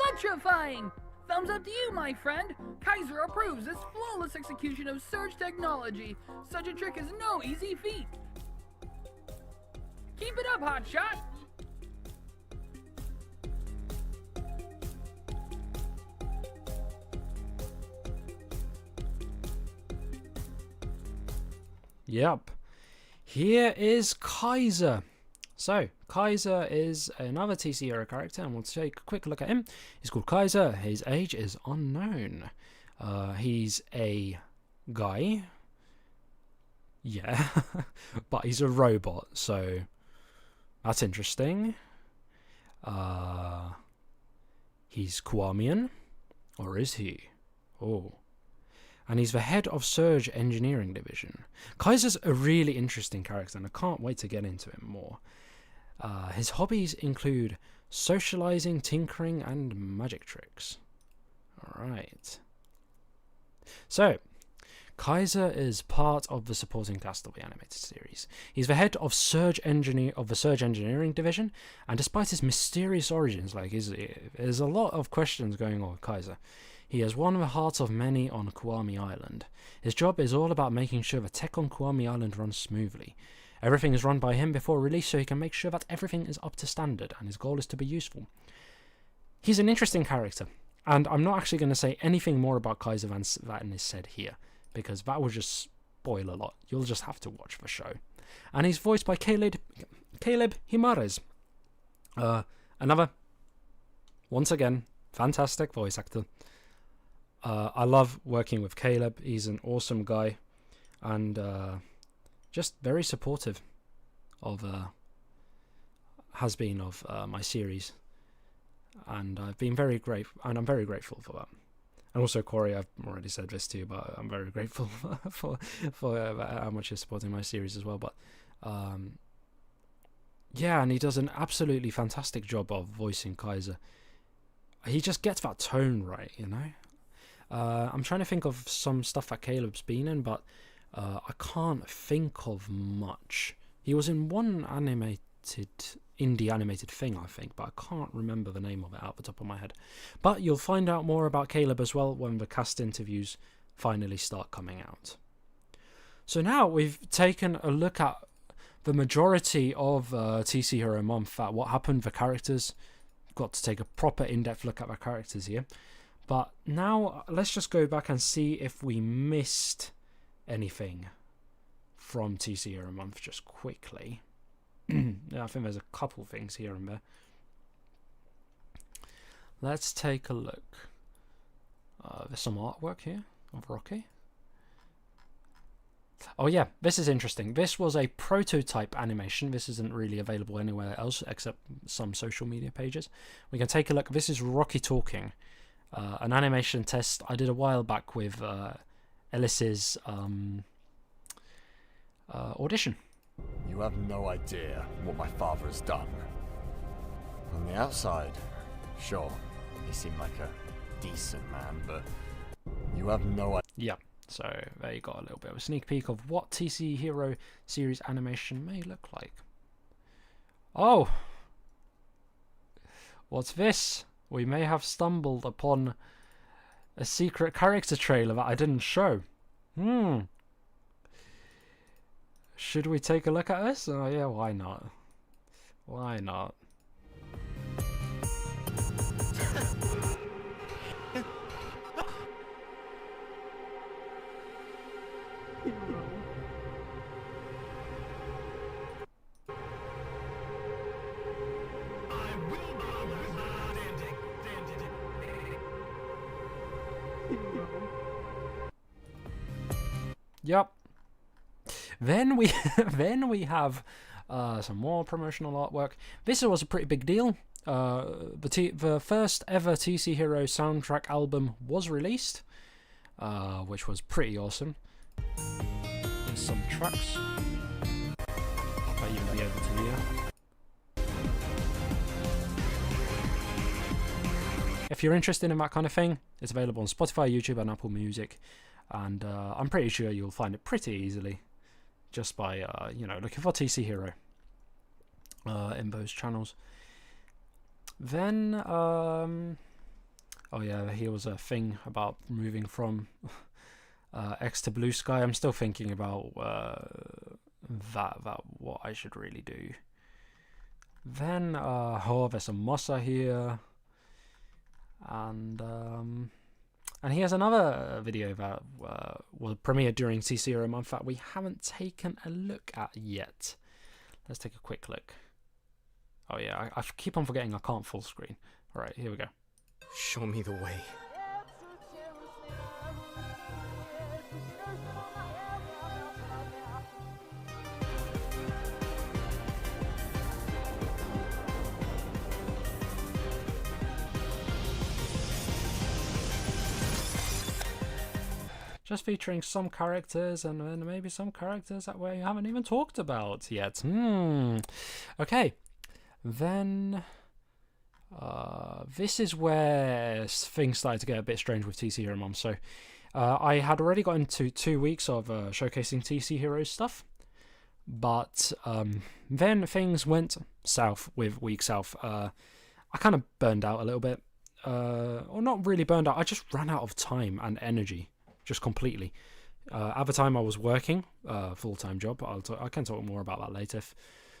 Electrifying! Thumbs up to you, my friend! Kaiser approves this flawless execution of Surge technology. Such a trick is no easy feat. Keep it up, hotshot! Yep. Here is Kaiser. So, Kaiser is another TC hero character, and we'll take a quick look at him. He's called Kaiser. His age is unknown. He's a guy. Yeah. But he's a robot, so that's interesting. He's Kwamian. Or is he? Oh. And he's the head of Surge Engineering Division. Kaiser's a really interesting character, and I can't wait to get into him more. His hobbies include socializing, tinkering, and magic tricks. Alright. So, Kaiser is part of the supporting cast of the animated series. He's the head of the Surge Engineering Division, and despite his mysterious origins, there's a lot of questions going on with Kaiser. He has won the hearts of many on Kwami Island. His job is all about making sure the tech on Kwami Island runs smoothly. Everything is run by him before release, so he can make sure that everything is up to standard, and his goal is to be useful. He's an interesting character, and I'm not actually going to say anything more about Kaiser than is said here, because that will just spoil a lot. You'll just have to watch the show. And he's voiced by Caleb Himares. Another, once again, fantastic voice actor. I love working with Caleb. He's an awesome guy, and just very supportive of has been of my series, and I've been very grateful, and I'm very grateful for that. And also Corey, I've already said this to you, but I'm very grateful for how much you're supporting my series as well. But yeah, and he does an absolutely fantastic job of voicing Kaiser. He just gets that tone right, you know. I'm trying to think of some stuff that Caleb's been in, but I can't think of much. He was in one indie animated thing, I think, but I can't remember the name of it out the top of my head. But you'll find out more about Caleb as well when the cast interviews finally start coming out. So now we've taken a look at the majority of TC Hero Month, at what happened, the characters. Got to take a proper in-depth look at the characters here. But now let's just go back and see if we missed anything from TC Hero Month just quickly. Yeah, I think there's a couple things here and there. Let's take a look. There's some artwork here of Rocky. Oh yeah, this is interesting. This was a prototype animation. This isn't really available anywhere else except some social media pages. We can take a look. This is Rocky talking. An animation test I did a while back with Ellis's audition. You have no idea what my father has done. On the outside, sure, he seemed like a decent man, but you have no idea. Yeah, so there you got a little bit of a sneak peek of what TC Hero series animation may look like. Oh! What's this? We may have stumbled upon a secret character trailer that I didn't show. Should we take a look at this? Oh yeah, why not? Why not? Yep. Then we have some more promotional artwork. This was a pretty big deal. The first ever TC Hero soundtrack album was released, which was pretty awesome. There's some tracks that you'll be able to hear. If you're interested in that kind of thing, it's available on Spotify, YouTube, and Apple Music. And I'm pretty sure you'll find it pretty easily just by looking for TC Hero in those channels. Then oh yeah, here was a thing about moving from X to Blue Sky. I'm still thinking about that what I should really do. Then there's some Mossa here, and here's another video that was premiered during TC Hero Month that we haven't taken a look at yet. Let's take a quick look. Oh yeah, I keep on forgetting I can't full screen. Alright, here we go. Show me the way. Just featuring some characters and then maybe some characters that we haven't even talked about yet. Okay. Then this is where things started to get a bit strange with TC Hero Mom. So I had already got into 2 weeks of showcasing TC Hero stuff, but then things went south with Week South. I kind of burned out a little bit, or not really burned out. I just ran out of time and energy. Just completely. At the time I was working a full-time job. I can talk more about that later if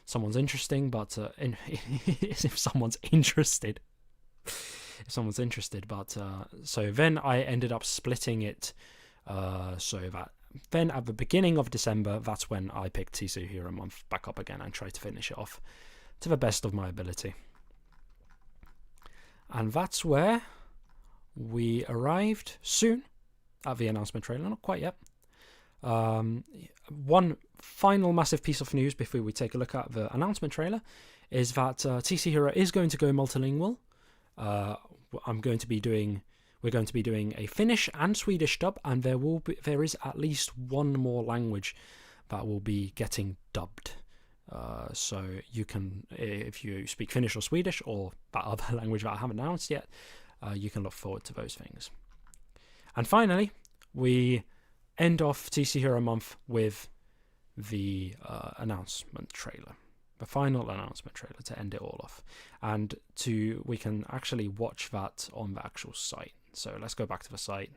someone's interesting, but if someone's interested. But so then I ended up splitting it so that then at the beginning of December, that's when I picked TC Hero Month back up again and tried to finish it off to the best of my ability. And that's where we arrived soon at the announcement trailer. Not quite yet. One final massive piece of news before we take a look at the announcement trailer is that TC Hero is going to go multilingual. We're going to be doing a Finnish and Swedish dub, and there is at least one more language that will be getting dubbed. So you can, if you speak Finnish or Swedish or that other language that I haven't announced yet, you can look forward to those things. And finally, we end off TC Hero Month with the announcement trailer, the final announcement trailer to end it all off. And we can actually watch that on the actual site. So let's go back to the site,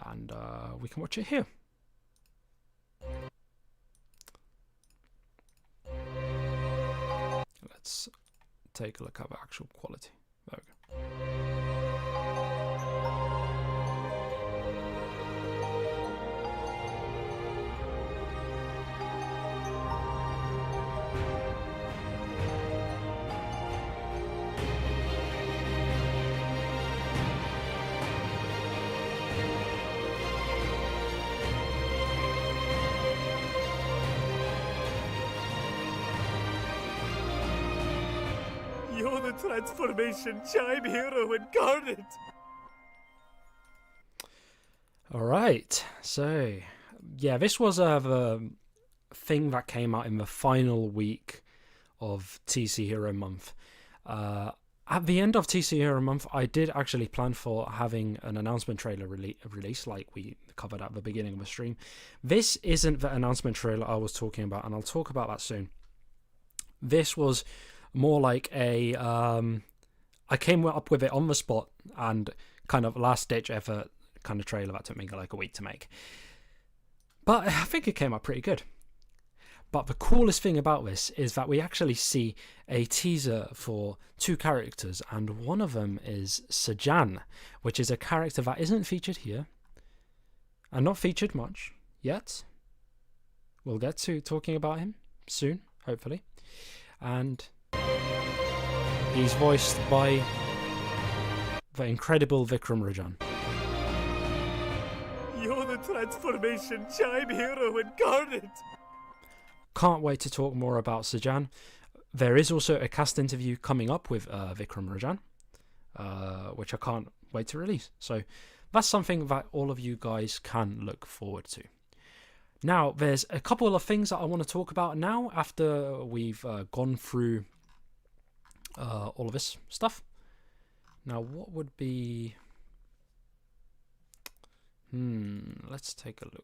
and we can watch it here. Let's take a look at the actual quality. There we go. You're the Transformation Chime hero incarnate! Alright, so yeah, this was the thing that came out in the final week of TC Hero Month. At the end of TC Hero Month, I did actually plan for having an announcement trailer release, like we covered at the beginning of the stream. This isn't the announcement trailer I was talking about, and I'll talk about that soon. This was more like a... I came up with it on the spot, and kind of last-ditch effort kind of trailer that took me like a week to make. But I think it came out pretty good. But the coolest thing about this is that we actually see a teaser for 2 characters, and one of them is Sajan, which is a character that isn't featured here, and not featured much yet. We'll get to talking about him soon, hopefully. And he's voiced by the incredible Vikram Rajan. You're the Transformation Chime hero incarnate! Can't wait to talk more about Sajan. There is also a cast interview coming up with Vikram Rajan, which I can't wait to release. So that's something that all of you guys can look forward to. Now, there's a couple of things that I want to talk about now after we've gone through all of this stuff. Now, what would be... let's take a look.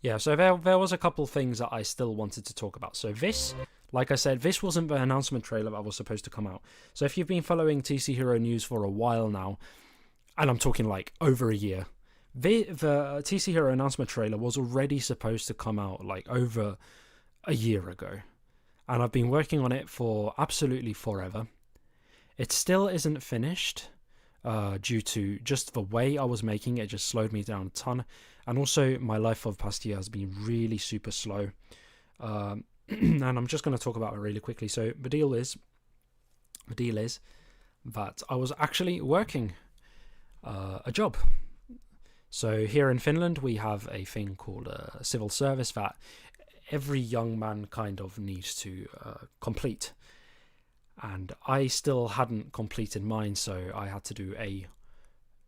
Yeah, so there was a couple things that I still wanted to talk about. So this, like I said, this wasn't the announcement trailer that was supposed to come out. So if you've been following TC Hero News for a while now, and I'm talking like over a year, the TC Hero announcement trailer was already supposed to come out like over a year ago. And I've been working on it for absolutely forever. It still isn't finished. Due to just the way I was making it, just slowed me down a ton, and also my life for the past year has been really super slow, and I'm just going to talk about it really quickly. So the deal is that I was actually working a job. So here in Finland we have a thing called civil service that every young man kind of needs to complete. And I still hadn't completed mine, so I had to do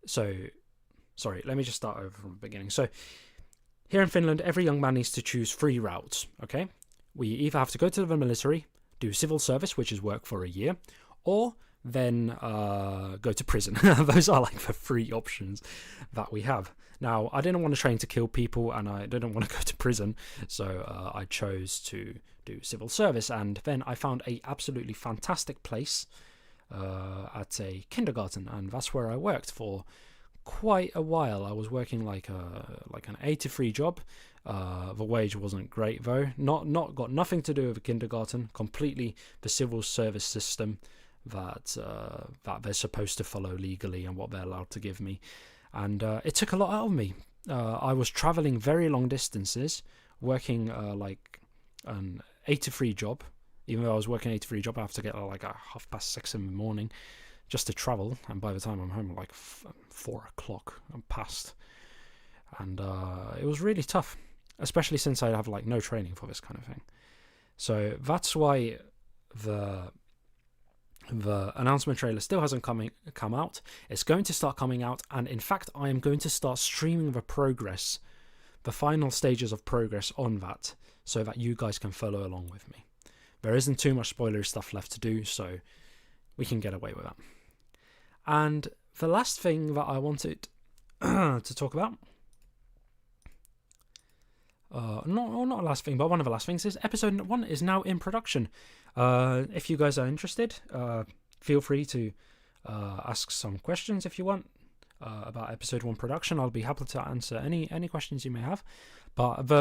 sorry, let me just start over from the beginning. So, here in Finland, every young man needs to choose 3 routes, okay? We either have to go to the military, do civil service, which is work for a year, or then go to prison. Those are like the 3 options that we have. Now, I didn't want to train to kill people, and I didn't want to go to prison, so I chose to do civil service, and then I found a absolutely fantastic place at a kindergarten, and that's where I worked for quite a while. I was working like an 8 to 3 job. The wage wasn't great though. Not got nothing to do with the kindergarten. Completely the civil service system that they're supposed to follow legally and what they're allowed to give me, and it took a lot out of me. I was traveling very long distances, working like an 8 to 3 job. Even though I was working 8 to 3 job, I have to get like at 6:30 in the morning just to travel, and by the time I'm home, like 4 o'clock and past. And it was really tough, especially since I have like no training for this kind of thing. So that's why the announcement trailer still hasn't come out. It's going to start coming out, and in fact I am going to start streaming the progress, the final stages of progress on that, so that you guys can follow along with me. There isn't too much spoilery stuff left to do, so we can get away with that. And the last thing that I wanted to talk about, not last thing, but one of the last things, is episode 1 is now in production. If you guys are interested, feel free to ask some questions if you want about episode 1 production. I'll be happy to answer any questions you may have. But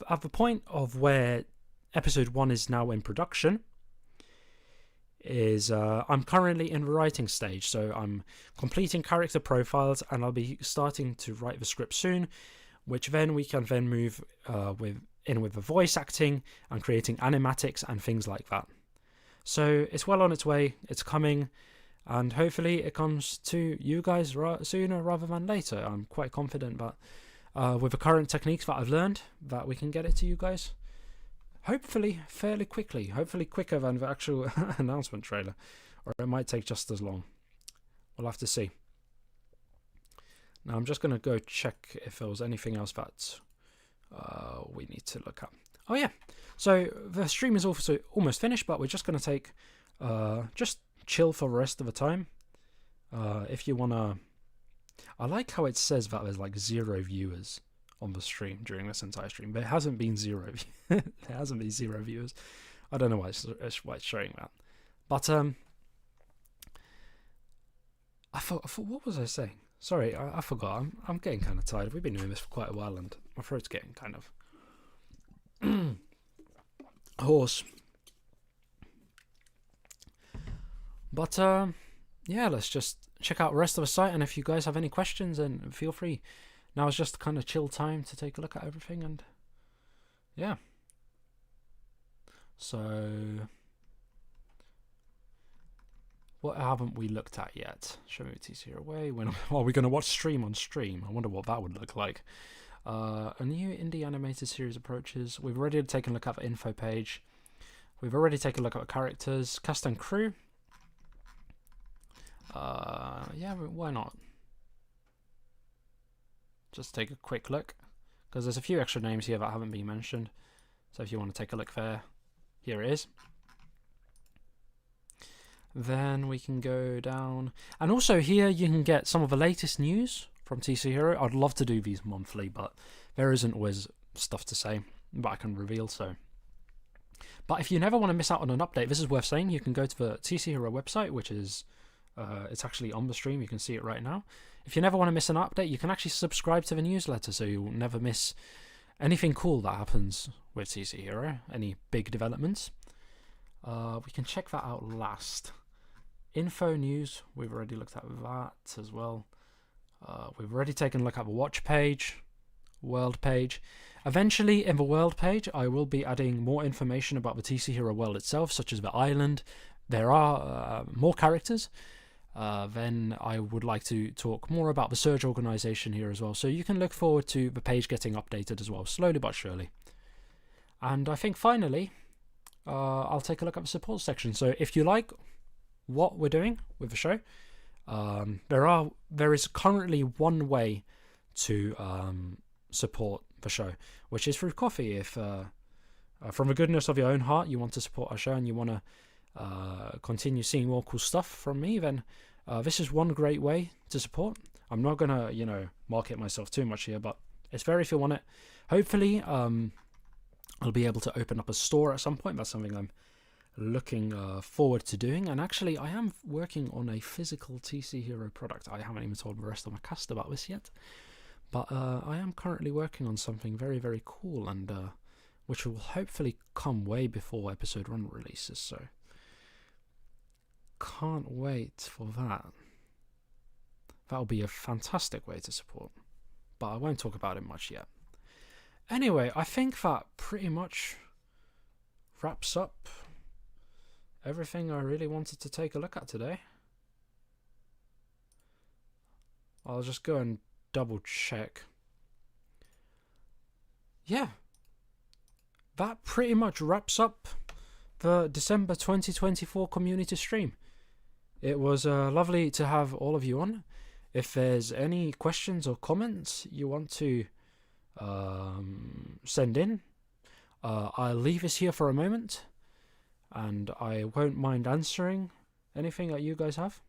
at the point of where episode 1 is now in production is I'm currently in the writing stage, so I'm completing character profiles, and I'll be starting to write the script soon, which then we can then move with the voice acting and creating animatics and things like that. So it's well on its way, it's coming, and hopefully it comes to you guys sooner rather than later. I'm quite confident that with the current techniques that I've learned, that we can get it to you guys hopefully fairly quickly, hopefully quicker than the actual announcement trailer, or it might take just as long. We'll have to see. Now I'm just going to go check if there was anything else that we need to look at. Oh yeah, so the stream is also almost finished, but we're just going to take just chill for the rest of the time. If you want to, I like how it says that there's like 0 viewers on the stream during this entire stream, but it hasn't been 0. There hasn't been 0 viewers. I don't know why it's showing that. But I thought, what was I saying? Sorry, I forgot. I'm getting kind of tired. We've been doing this for quite a while, and my throat's getting kind of hoarse. But yeah, let's just check out the rest of the site, and if you guys have any questions, then feel free. Now it's just kind of chill time to take a look at everything, and yeah. So what haven't we looked at yet? Show me TC away. When are we going to watch stream on stream? I wonder what that would look like. A new indie animated series approaches. We've already taken a look at the info page. We've already taken a look at the characters, cast and crew. Yeah, why not? Just take a quick look, because there's a few extra names here that haven't been mentioned. So if you want to take a look there, here it is. Then we can go down, and also here you can get some of the latest news from TC Hero. I'd love to do these monthly, but there isn't always stuff to say that I can reveal. So, but if you never want to miss out on an update, this is worth saying. You can go to the TC Hero website, which is it's actually on the stream. You can see it right now. If you never want to miss an update, you can actually subscribe to the newsletter, so you'll never miss anything cool that happens with TC Hero, any big developments. We can check that out last. Info news, we've already looked at that as well. We've already taken a look at the watch page, world page. Eventually, in the world page, I will be adding more information about the TC Hero world itself, such as the island. There are more characters. Then I would like to talk more about the Surge organization here as well. So you can look forward to the page getting updated as well, slowly but surely. And I think finally, I'll take a look at the support section. So if you like what we're doing with the show, there is currently one way to support the show, which is through coffee. If from the goodness of your own heart you want to support our show and you want to continue seeing more cool stuff from me, then this is one great way to support. I'm not gonna market myself too much here, but it's there if you want it. Hopefully I'll be able to open up a store at some point. That's something I'm looking forward to doing, and actually I am working on a physical TC Hero product. I haven't even told the rest of my cast about this yet, but I am currently working on something very, very cool, and which will hopefully come way before episode 1 releases, so can't wait for that. That'll be a fantastic way to support, but I won't talk about it much yet. Anyway, I think that pretty much wraps up everything I really wanted to take a look at today. I'll just go and double check. Yeah, that pretty much wraps up the December 2024 community stream. It was lovely to have all of you on. If there's any questions or comments you want to send in, I'll leave this here for a moment, and I won't mind answering anything that you guys have.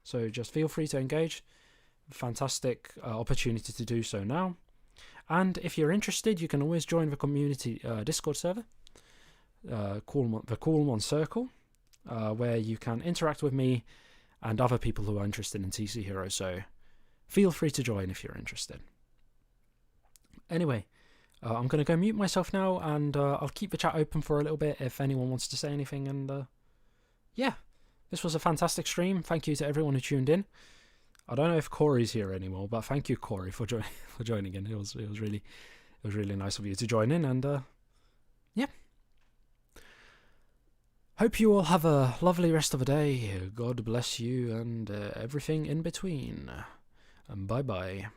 So just feel free to engage. Fantastic opportunity to do so now. And if you're interested, you can always join the community Discord server, the Cool One Circle, where you can interact with me and other people who are interested in TC Hero. So feel free to join if you're interested. Anyway, I'm going to go mute myself now, and I'll keep the chat open for a little bit if anyone wants to say anything. And yeah, this was a fantastic stream. Thank you to everyone who tuned in. I don't know if Corey's here anymore, but thank you, Corey, for joining in. It was really nice of you to join in, and yeah. Hope you all have a lovely rest of the day. God bless you and everything in between. And bye bye.